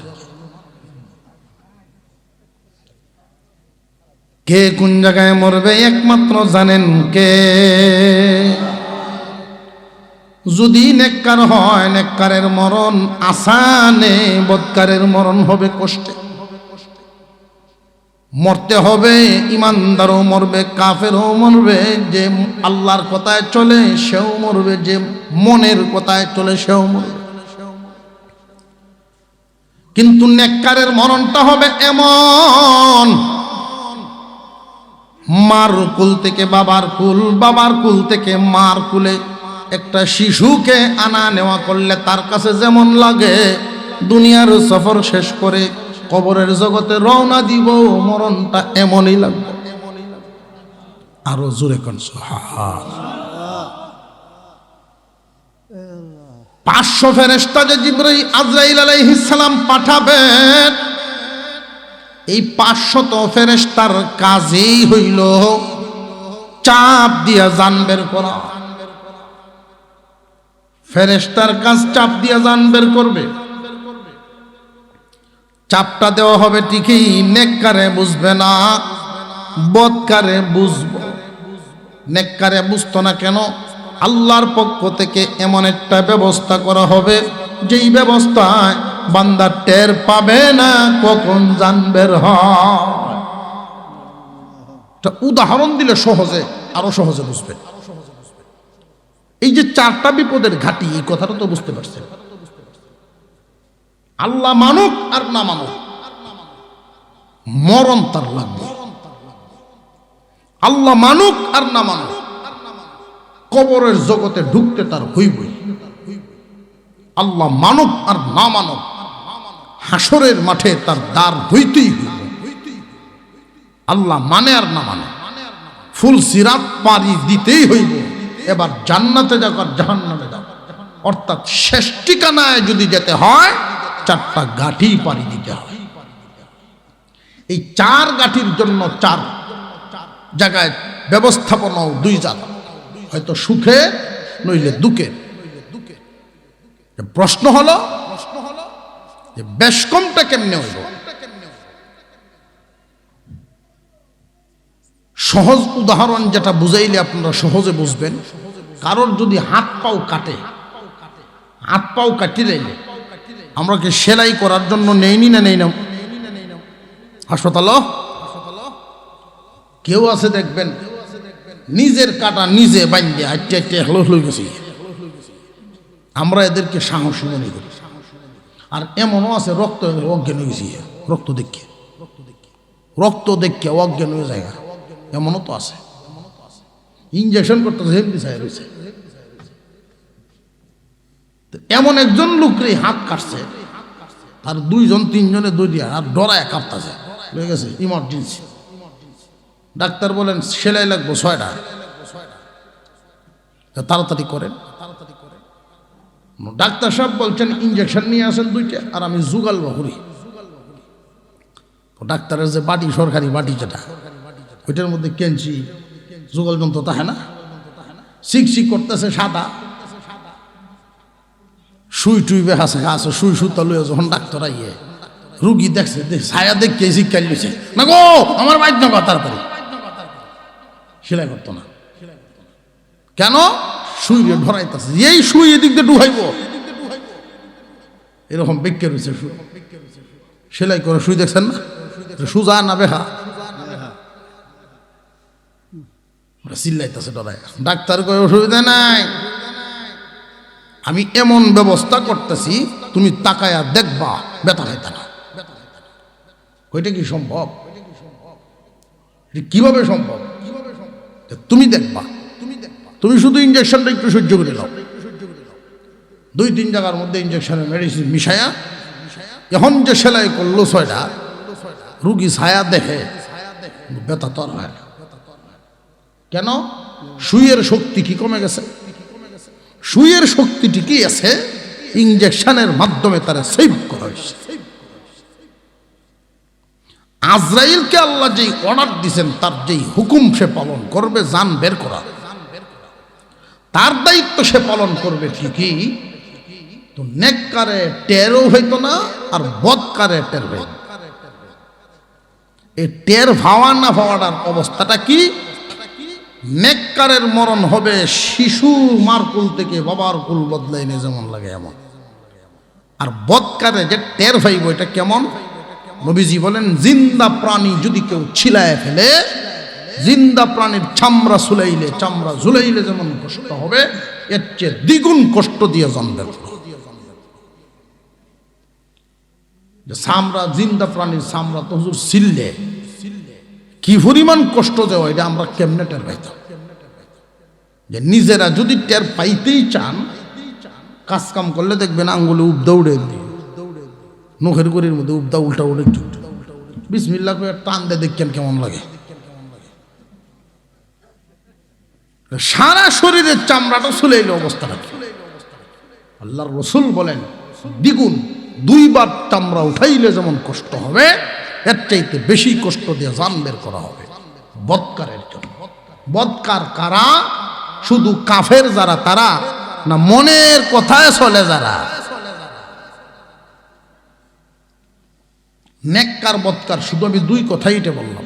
কে কোন জায়গায় মরবে একমাত্র জানেন কে। যদি নেককার হয়, নেককারের মরণ আসানে, বদকারের মরণ হবে কষ্টে। মরতে হবে, ইমানদারও মরবে, কাফেরও মরবে, যে আল্লাহর কথায় চলে সেও মরবে, যে মনের কথায় চলে সেও মরবে। কিন্তু নেককারের মরণটা হবে এমন, মার কুল থেকে বাবার কুল, বাবার কুল থেকে মার কুলে একটা শিশুকে আনা নেওয়া করলে তার কাছে যেমন লাগে, দুনিয়ার সফর শেষ করে কবরের জগতে রওনা দিব, মরণটা এমনই লাগবে। আরো জোরে কোন সুবহানাল্লাহ। 500 ফেরেশতা যে জিবরাইল আজরাইল আলাইহিস সালাম পাঠাবেন, এই 500 ফেরেশতার কাজই হইল চাপ দিয়া জান বের করা। ফেরেশতার কাজ চাপ দিয়া জান বের করবে। চাপটা দেওয়া হবে ঠিকই, নেককারে বুঝবে না, বদকারে বুঝবো। নেককারে বুঝতো না কেন? আল্লাহর পক্ষ থেকে এমন একটা ব্যবস্থা করা হবে, যেই ব্যবস্থায় বান্দা টের পাবে না কখন জান বের হয়। উদাহরণ দিলে সহজে, আরো সহজে বুঝবে। এই যে 4টা বিপদের ঘাঁটি, এই কথাটা তো বুঝতে পারছেন। আল্লাহ মানুক আর না মানুক, মরণ তার লাগবে। আল্লাহ মানুক আর না মানুক, কবরের জগতে ঢুকতে তার হইবই। আল্লাহ মানুক আর না মানুক, হাসরের মাঠে তার দ্বার হইতেই হইব। আল্লাহ মানে আর না মানে, ফুল সিরাত পারি দিতেই হইব। এবার জান্নাতে যাও আর জাহান্নামে যাও, অর্থাৎ শেষ ঠিকানায় যদি যেতে হয় 4টা গাঠি পারি দিতে হয়। এই 4 গাঠির জন্য 4 জায়গায় ব্যবস্থাপনাও 2 জাত, হয়তো সুখে নইলে দুঃখে। প্রশ্ন হলো যে বেশকমটা কেমনে হইব? সহজ উদাহরণ যেটা বুঝাইলে আপনারা সহজে বুঝবেন। কারোর যদি হাত পাও কাটে, হাত পাও কাটিলে আমরা কি সেলাই করার জন্য নেইনি না নেই না হাসপাতাল? কেউ আছে দেখবেন নিজের কাটা নিজে বাইন্দে আটটে আটটে হলো হয়ে গেছে। আমরা এদেরকে সাহসী মনে করি। আর এমনও আছে রক্ত অজ্ঞান হয়ে গেছি, রক্ত দেখে অজ্ঞান হয়ে যায়, এমনও তো আছে। ইঞ্জেকশন করতেছে হেমদি চাই রয়েছে। এমন একজন লোকরে হাত কাটছে, তার 2-3 দৌড়িয়া আর ডরায় কাঁপতেছে, হয়ে গেছে ইমার্জেন্সি। ডাক্তার বলেন সেলাই লাগবো 6টা, তাড়াতাড়ি করেন। ডাক্তার সাহেব বলছেন ইঞ্জেকশন নিয়ে আসেন 2টা, আর আমি জুগাল করি। ডাক্তারের যে বাটি, সরকারি বাটি যেটা, ওইটার মধ্যে কেঞ্চি যুগল যন্ত্র তাহে না, শিক করতেছে সাদা, সুই টুই বেহাছে আছে, সুই সুতা লইয়া যখন ডাক্তার আইয়ে রুগী দেখছে, ছায়া দেখে শিক্ষা লিখেছে না গো আমার বাইক না তাড়াতাড়ি সেলাই করতো না। কেন? সুই ধরাইতেছে, এই সুই এদিক দিয়ে ডুহাইব, এরকম বেঁকে রয়েছে সেলাই করে। সুই দেখছেন না, সুজা না বেহা, চিল্লাইতেছে ডরায়। ডাক্তার কয় অসুবিধা নাই, আমি এমন ব্যবস্থা করতেছি তুমি তাকায়া দেখবা, ব্যথা খাইতে না। ওইটা কি সম্ভব? কিভাবে সম্ভব? তুমি দেখবা, তুমি শুধু ইঞ্জেকশনটা একটু সহ্য করে নাও। 2-3 জায়গার মধ্যে ইঞ্জেকশনের মেডিসিন মিশায়া এখন যে সেলাই করলো 6টা, রুগী ছায়া দেখে, ব্যথা তো আর হয় না। কেন? সুইয়ের শক্তি কি কমে গেছে? সুইয়ের শক্তি ঠিকই আছে, ইঞ্জেকশনের মাধ্যমে তারা সেভ করা হয়েছে। আজরাইলকে আল্লাহ যেই অর্ডার দিয়েছেন, তার যেই হুকুম সে পালন করবে, জান বের করা, তার দায়িত্ব সে পালন করবে ঠিকই। তো নেককারে টেরও হইতো না, আর বদকারে টের হইত। এই টের ভাওয়া না ভাওয়াটার অবস্থাটা কি? নেককারের মরণ হবে শিশু মার কুল থেকে বাবার কুল বদলাইনে যেমন লাগে এমন। আর বদকারে যে টের ভাইব, এটা কেমন? নবীজি বলেন জিন্দা প্রাণী যদি কেউ ছিলায় ফেলে, জিন্দা প্রাণীর চামড়া ঝুলাইলে যেমন কষ্ট হবে, এর চেয়ে দ্বিগুণ কষ্ট দিয়ে জন্মের। চামড়া, জিন্দা প্রাণীর চামড়া তো হুজুর ছিললে কি পরিমাণ কষ্ট দেওয়া, এটা আমরা কেমনে টের পাইতাম? যে নিজেরা যদি টের পাইতেই চান, কাজ কাম করলে দেখবেন আঙ্গুলে উবদা উড়ে, নখের গড়ির মধ্যে উবদা উল্টা উড়ে, বিসমিল্লাহ করে টান দিয়ে দেখেন কেমন লাগে। সারা শরীরের চামড়াটা ছুলাইলে অবস্থাটা কি? আল্লাহর রাসূল বলেন দ্বিগুণ, 2 বার চামড়া উঠাইলে যেমন কষ্ট হবে, এর চাইতে বেশি কষ্ট দিয়ে জান বের করা হবে বদকারের জন্য। বদকার কারা? শুধু কাফের যারা তারা না, মনের কথায় চলে যারা। নেককার বদকার শুধু আমি 2 কথাই এটা বললাম।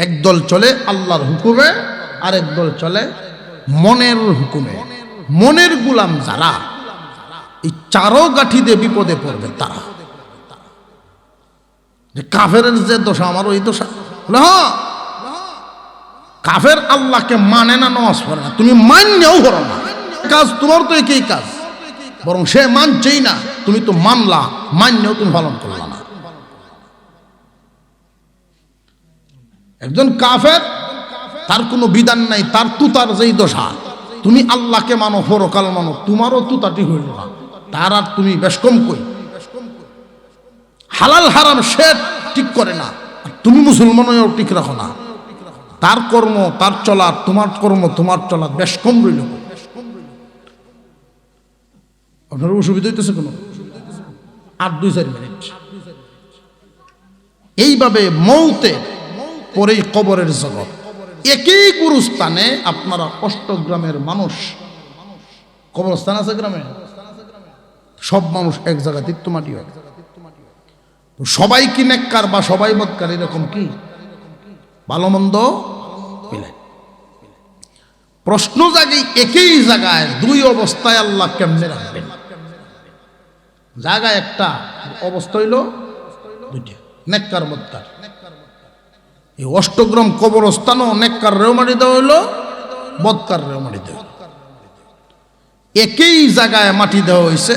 একদল চলে আল্লাহর হুকুমে, আর একদল চলে মনের হুকুমে। মনের গুলাম যারা, এই চারো গাঠিতে বিপদে পড়বে তারা। যে কাফের যে দোষা, আমার ওই দোষা, হ্যাঁ কাফের আল্লাহকে মানে না, নামাজ পড়ে না, তুমি মানলেও করো না, কাজ তোমার তো একই কাজ, বরং সে মানছেই না, তুমি তো মানলা, মানলেও তুমি পালন করলা না। একজন কাফের, তার কোনো বিধান নাই, তার তুতার যেই দশা, তুমি আল্লাহকে মানো, পরকাল মানো, তোমারও তুতাটি হইল না, তার আর তুমি বেশ কম কই। হালাল হারাম সে ঠিক করে না, তুমি মুসলমান হয়েও ঠিক রাখো না, তার কর্ম তার চলার, তোমার কর্ম তোমার চলার বেশ কম রইল। আপনার অসুবিধা হইতেছে কোনো? আর 2-4 মিনিট। এইভাবে মৌতে পরেই কবরের জগৎ। একই গুরুস্থানে আপনারা অষ্টগ্রামের মানুষ, কবরস্থান আছে গ্রামে, সব মানুষ এক জায়গায় তীর্থমাটি হয়, সবাই কি নেককার বা সবাই বদকার এরকম কি? ভালো মন্দ মিলে প্রশ্ন জাগে, একই জায়গায় দুই অবস্থায় আল্লাহ কেমনে রাখবেন? জায়গায় একটা অবস্থা হইল দুইটা, নেককার বদকার। এই অষ্টগ্রাম কবরস্থানও নেককার রেও মাটি দেওয়া হইল, বদকার রেও মাটি দেওয়া, একই জায়গায় মাটি দেওয়া হয়েছে।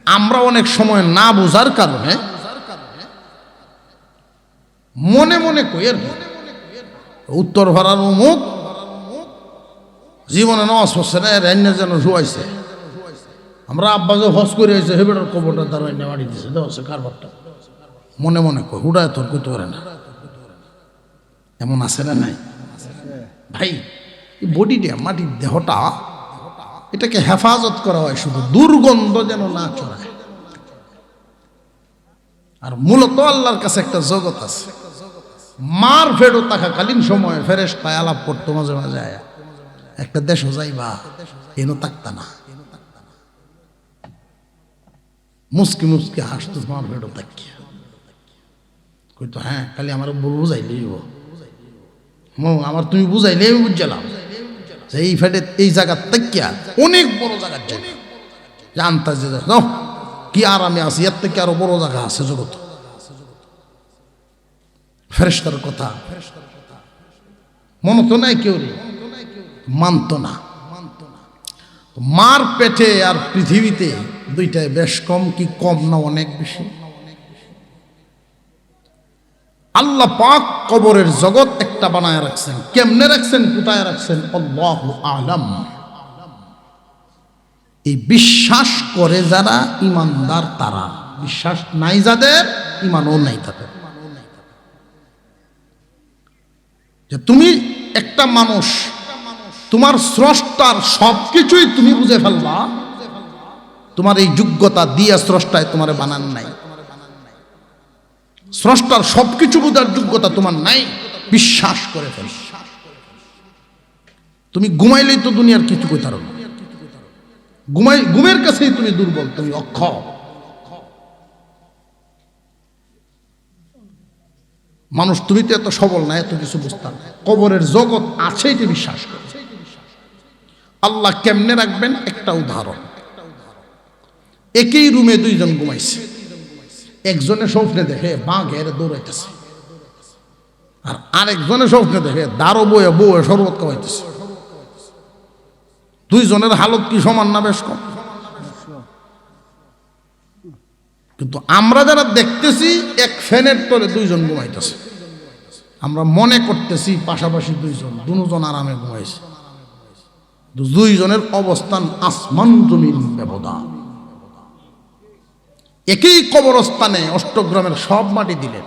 আমরা অনেক সময় না বোঝার কারণে মনে মনে কই আর উত্তর ভাড়ার মুখ জীবনে নামাজ পড়ছে না, রান্না যেন শুয়াইছে, আমরা আব্বা যে হজ করে আইছে হেবেটার কবরটা তার রান্না মাটি দিছে, দেওয়া কারবারটা মনে মনে কই, হুড়ায় তোর কইতে পারে না। এমন আছে না নাই ভাই? এই বডিটা, মাটির দেহটা, এটাকে হেফাজত করা হয় শুধু দুর্গন্ধ যেন না ছড়ায়। আর মূলত আল্লাহর কাছে একটা জগৎ আছে। মার ফেরো থাকাকালীন সময়ে ফেরেশতায় আলাপ করতো মাঝে মাঝে, একটা দেশও যাইবা এনো থাকতা না, মুসকি মুসকি হাসতো মার ফেরো তাকিয়া, কইতো হ্যাঁ খালি আমার বুঝাইলেই, আমার তুমি বুঝাইলে আমি বুঝলাম যে এই ফেটে এই জায়গার তাকিয়া অনেক বড় জায়গার জায়গা জানতা, যে কি আর আমি আছি, এর থেকে আরো বড় জায়গা আছে জগৎ। ফেরেশতার কথা মনে তো নাই, কেউ মানত না। মার পেটে আর পৃথিবীতে দুইটাই বেশ কম কি কম না অনেক বেশি? আল্লাহ পাক কবরের জগৎ একটা বানায় রাখছেন। কেমনে রাখছেন, কোথায় রাখছেন, আল্লাহু আলাম। এই বিশ্বাস করে যারা ইমানদার তারা, বিশ্বাস নাই যাদের, ইমানও নাই তাদের। যে তুমি একটা মানুষ, তোমার স্রষ্টার সবকিছুই তুমি বুঝে ফেলবা, তোমার এই যোগ্যতা দিয়ে স্রষ্টায় তোমার বানান নাই, স্রষ্টার সবকিছু বোঝার যোগ্যতা তোমার নাই, বিশ্বাস করে ফেল। তুমি ঘুমাইলেই তো দুনিয়ার কিছু কইতে পারো না, ঘুমের কাছেই তুমি দুর্বল, তুমি অক্ষম। মানুষ তুমি তো এত সবল না, এত কিছু বুঝতাম। কবরের জগৎ আছে এটি বিশ্বাস করে। আল্লাহ কেমনে রাখবেন, একটা উদাহরণ। একই রুমে দুইজন ঘুমাইছে, একজনে স্বপ্নে দেখে বাঘের দৌড়াইতেছে, আর আরেকজনে স্বপ্নে দেখে দাঁড়ো বয়ে বউয়ে শরবত খাওয়াইতেছে। দুইজনের হালত কি সমান না বেশ কম? কিন্তু আমরা যারা দেখতেছি এক ফ্যানের তলে দুইজন ঘুমাইতেছে, আমরা মনে করতেছি পাশাপাশি দুজন আরামে ঘুমাইছে। দুইজনের অবস্থান আসমান জমিন ব্যবধান। একই কবরস্থানে অষ্টগ্রামের সব মাটি দিলেন,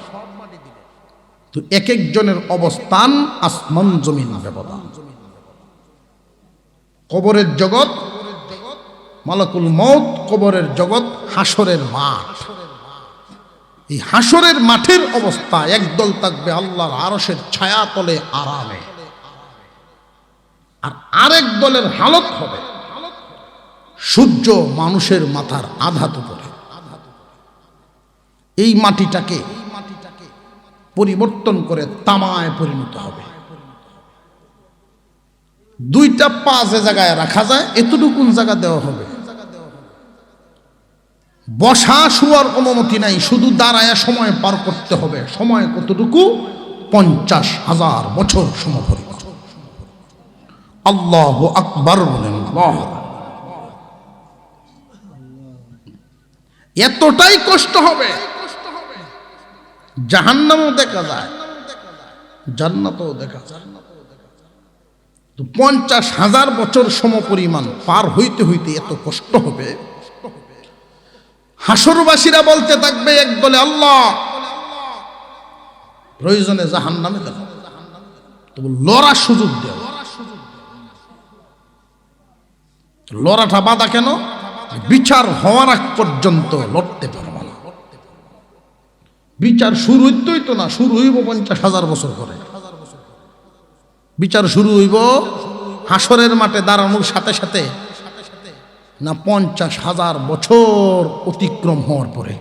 তো এক একজনের অবস্থান আসমান জমিন ব্যবধান। কবরের জগৎ মালাকুল মউত, কবরের জগৎ হাসরের মাঠ। এই হাসরের মাঠের অবস্থা, একদল থাকবে আল্লাহর আরশের ছায়া তলে আরামে, আর আরেক দলের হালত হবে সূর্য মানুষের মাথার আধাত উপরে। এই মাটিটাকে পরিবর্তন করে তামায় পরিণত হবে। দুইটা পা যে জায়গায় রাখা যায় এতটুকুন জায়গা দেওয়া হবে। বসা শোয়ার অনুমতি নাই, শুধু দাঁড়ায়া সময় পার করতে হবে। সময় কতটুকু? 50,000 বছর সমপরিমাণ। আল্লাহু আকবার বলেন। এতটাই কষ্ট হবে, জাহান্নামও দেখা যায়, জান্নাতও দেখা যায়। তো 50,000 বছর সমপরিমাণ পার হইতে হইতে এত কষ্ট হবে। হাসরবাসীরা বলতে থাকবে এক দলে, আল্লাহ প্রয়োজনে জাহান্নামে দেব, তবু লড়ার সুযোগ দেও। লড়াটা বাধা কেন? বিচার হওয়ার আগ পর্যন্ত লড়তে পারবো না। বিচার শুরু হইতেই তো না, শুরু হইব 50,000 বছর পরে। বিচার শুরু হইব হাসরের মাঠে দাঁড়ানোর সাথে সাথে না, 50,000 বছর অতিক্রম হওয়ার পরে।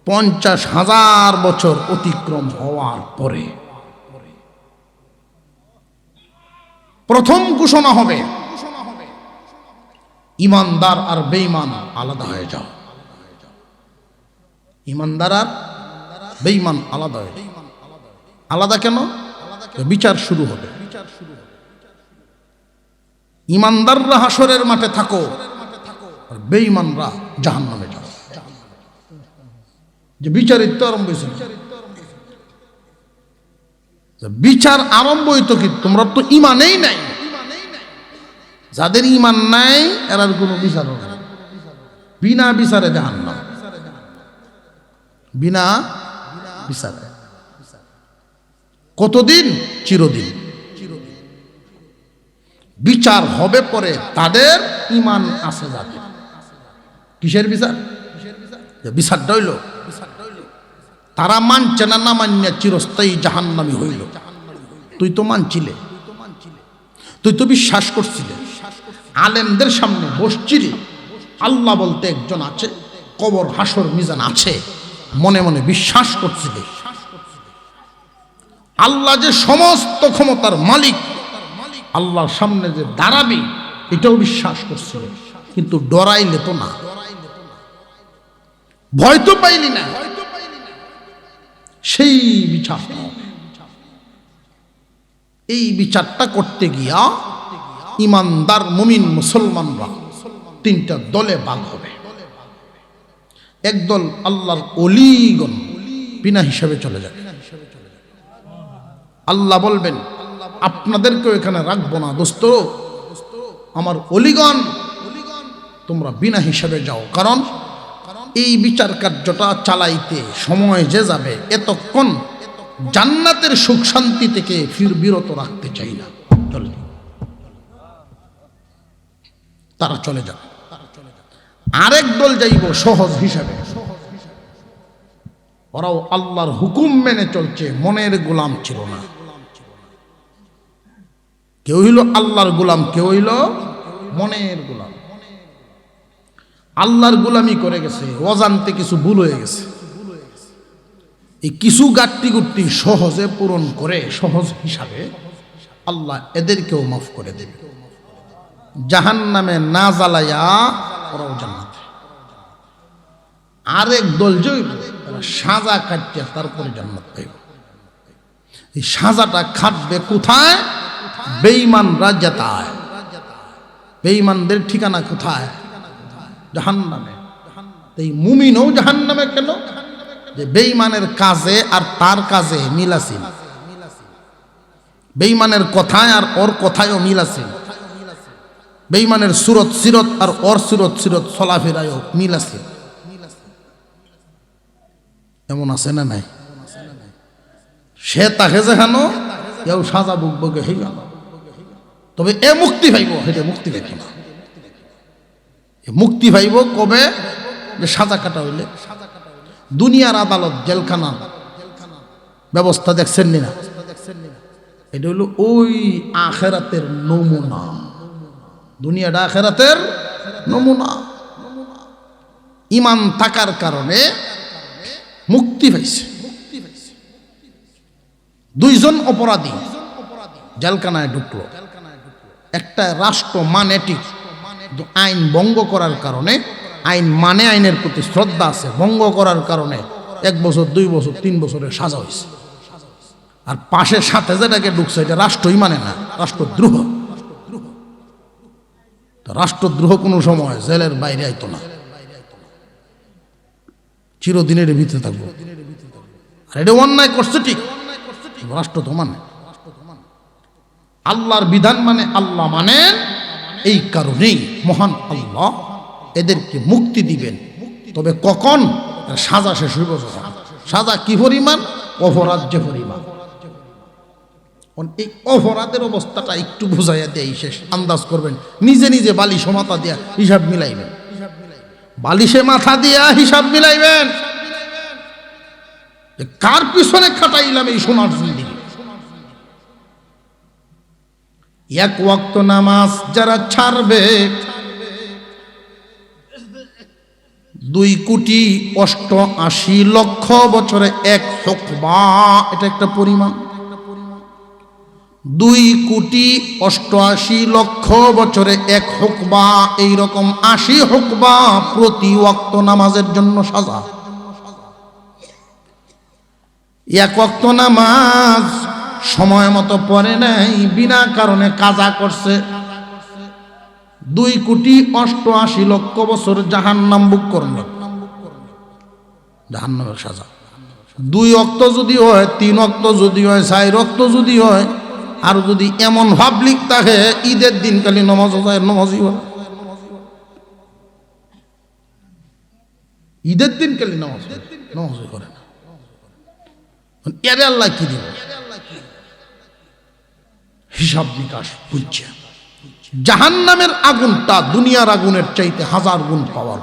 50,000 বছর অতিক্রম হওয়ার পরে প্রথম ঘোষণা হবে, ইমানদার আর বেঈমান আলাদা হয়ে যাও। ইমানদার আর বেঈমান আলাদা হয়ে যাও। আলাদা কেন? বিচার শুরু হবে। ইমানদাররা হাসরের মাঠে থাকো, আর বেঈমানরা জাহান্নামে যাও। যে বিচারিত তো আরম্ভ হয়েছে, বিচার আরম্ভ হইতো কি? তোমরা তো ইমানেই নাই। যাদের ইমান নাই এরার কোনো বিচার হবে না। বিনা বিচারে জাহান্নাম, বিনা বিচারে। কতদিন? চিরদিন। বিচার হবে পরে তাদের ইমান আছে যাদের। কিসের বিচার? বিচারটা হইল তারা মানছে না, না মান্য চিরস্থায়ী জাহান্নামী হইল। তুই তো মানছিলে, তুই তো বিশ্বাস করছিলে, আলেমদের সামনে বসছিলি, আল্লাহ বলতে একজন আছে, কবর হাসর মিজান আছে, মনে মনে বিশ্বাস করছিলে। আল্লাহ যে সমস্ত ক্ষমতার মালিক, আল্লাহর সামনে যে দাঁড়াবি এটাও বিশ্বাস করছিল, কিন্তু ডরাইলে তো না, ভয় তো পাইলি না। সেই বিচার, এই বিচারটা করতে গিয়া ইমানদার মুমিন মুসলমানরা তিনটা দলে ভাগ হবে। একদল আল্লাহর ওলিগণ বিনা হিসাবে চলে যাবে। আল্লাহ বলবেন, আপনাদেরকেও এখানে রাখবো না দোস্ত, আমার ওলিগণ তোমরা বিনা হিসাবে যাও। কারণ এই বিচার কার্যটা চালাইতে সময় যে যাবে, এতক্ষণ জান্নাতের সুখ শান্তি থেকে বিরত রাখতে চাই না। চলে তারা চলে যাবে। আরেক দল যাইব সহজ হিসাবে, ওরাও আল্লাহর হুকুম মেনে চলছে, মনের গোলাম ছিল না। কেউ হইল আল্লাহর গোলাম, কেউ হইল মনের গোলাম। আল্লাহর গোলামি করে গেছে, অজান্তে কিছু ভুল হয়ে গেছে, এই কিছু গাট্টি গুট্টি সহজে পূরণ করে সহজ হিসাবে আল্লাহ এদেরকেও মাফ করে দেবে। জাহান্নামে না জ্বালাইয়া ওরাও জান্নাতে। আরেক দল জৈব সাজা কাটিয়া তারপরে জান্নাত পাইব। এই সাজাটা খাটবে কোথায়? বেঈমানরা জেতায়। বেঈমানদের ঠিকানা কোথায়? জাহান্নামে। এই মুমিনও জাহান্নামে কেন? যে বেঈমানের কাজে আর তার কাজে মিল আছে, বেঈমানের কথায় আর ওর কথায়ও মিল আছে, বেঈমানের সুরত সিরত আর ওর সুরত সিরত চলাফেরায়ও মিল আছে। এমন আছে না নাই? সে তাকে যেখানো কেউ সাজা বুকবকে হয়ে গেল, তবে এ মুক্তি পাইব, সেটা মুক্তি পাইব না। মুক্তি পাইব কবে? যে সাজা কাটা হইলে। দুনিয়ার আদালত জেলখানা ব্যবস্থা দেখছেন না? এটা হইল ওই আখেরাতের নমুনা। দুনিয়াটা আখেরাতের নমুনা। ইমান থাকার কারণে মুক্তি পাইছে। দুইজন অপরাধী জেলখানায় ঢুকলো, একটা রাষ্ট্র মানে ঠিক, কিন্তু আইন ভঙ্গ করার কারণে, আইন মানে আইনের প্রতি শ্রদ্ধা আছে, ভঙ্গ করার কারণে 1 বছর 2 বছর 3 বছরের সাজা হয়েছে। আর পাশের সাথে যেটাকে ঢুকছে এটা রাষ্ট্রই মানে না, রাষ্ট্রদ্রোহ। রাষ্ট্রদ্রোহ কোনো সময় জেলের বাইরে আইতো না, চিরদিনের ভিতরে থাকবো। আর এটা অন্যায় করছে ঠিক, রাষ্ট্র তো মানে আল্লাহর বিধান মানে, আল্লাহ মানেন। এই কারণেই মহান আল্লাহ এদেরকে মুক্তি দিবেন। তবে কখন? সাজা শেষ হইব যখন। সাজা কি পরিমাণ? অপরাধ যে পরিমাণ। এই অপরাধের অবস্থাটা একটু বুঝাইয়া দেয়, শেষ আন্দাজ করবেন। নিজে নিজে বালিশ মাথা দিয়া হিসাব মিলাইবেন, বালিশে মাথা দিয়া হিসাব মিলাইবেন, কার পিছনে খাটাইলাম এই সোনার জিন্দেগি। 1 ওয়াক্ত নামাজ যারা ছাড়বে, 2,88,00,000 বছরে 1 হুকবা, এটা একটা পরিমাণ। 2,88,00,000 বছরে 1 হুকবা, এইরকম 80 হুকবা প্রতি ওয়াক্ত নামাজের জন্য সাজা। 1 ওয়াক্ত নামাজ সময় মতো পড়ে নাই, বিনা কারণে কাজা করছে, 2,88,00,000 বছর জাহান্নাম বুক করলো, জাহান্নামের সাজা। 2 ওয়াক্ত যদি হয়, 3 ওয়াক্ত যদি হয়, 4 ওয়াক্ত যদি হয়, আর যদি এমন ভাবলিক থাকে ঈদের দিন খালি নমাজ হয়, নমাজই হয়, ঈদের দিন খালি নমাজই করে না, এর আল্লাহ কি দিব? হিসাব নিকাশ বুঝছে। জাহান্নামের আগুনটা দুনিয়ার আগুনের চাইতে 1000 গুণ পাওয়ার।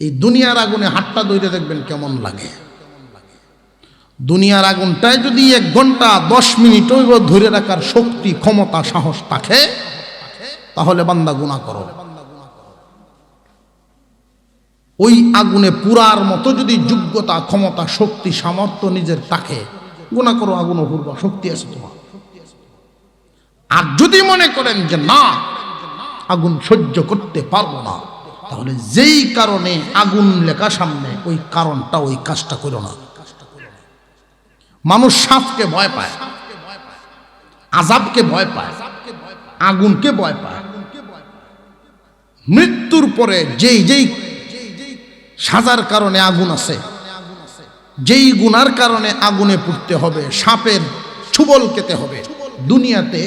এই দুনিয়ার আগুনে হাতটা ধরে দেখবেন কেমন লাগে। দুনিয়ার আগুনটায় যদি 1 ঘন্টা 10 মিনিট ধরে রাখার শক্তি, ক্ষমতা, সাহস থাকে, তাহলে বান্দা গুনাহ করো। ওই আগুনে পুরার মতো যদি যোগ্যতা, ক্ষমতা, শক্তি, সামর্থ্য নিজের থাকে, গুনাহ করো, আগুন পূর্বা শক্তি আছে তোমার। আর যদি মনে করেন যে না, আগুন সহ্য করতে পারবো না, তাহলে যেই কারণে আগুন লেখা সামনে, ওই কারণটা, ওই কাজটা করো না। মানুষ সাপকে ভয় পায়, আযাবকে ভয় পায়, আগুনকে ভয় পায়। মৃত্যুর পরে যেই সাজার কারণে আগুন আছে, যেই গুনার কারণে আগুনে পুড়তে হবে, সাপের ছুবল খেতে হবে, দুনিয়াতে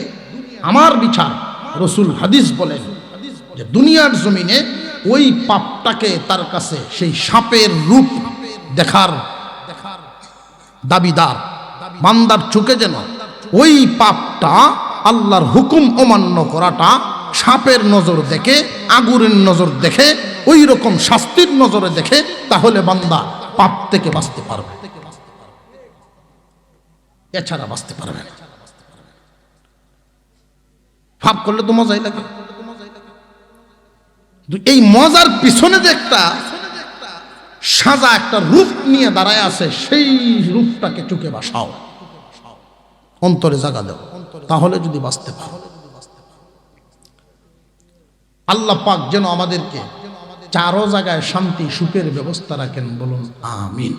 আমার বিচার, রসুল হাদিস বলেন যে দুনিয়ার জমিনে ওই পাপটাকে তার কাছে সেই সাপের রূপ দেখার দাবিদার। বান্দার চোখে যেন ওই পাপটা, আল্লাহর হুকুম অমান্য করাটা সাপের নজর দেখে, আগুনের নজর দেখে, ওই রকম শাস্তির নজরে দেখে, তাহলে বান্দা পাপ থেকে বাঁচতে পারবে, এছাড়া বাঁচতে পারবে না। পাপ করলে তো মজাই লাগে, এই মজার পিছনে যে একটা সাজা, একটা রূপ নিয়ে দাঁড়ায় আছে, সেই রূপটাকে চোখে বাসাও, অন্তরে জাগা দাও, তাহলে যদি বাঁচতে পারো। আল্লাহ পাক যেন আমাদেরকে 4 জায়গায় শান্তি সুখের ব্যবস্থা রাখেন, বলুন আমিন।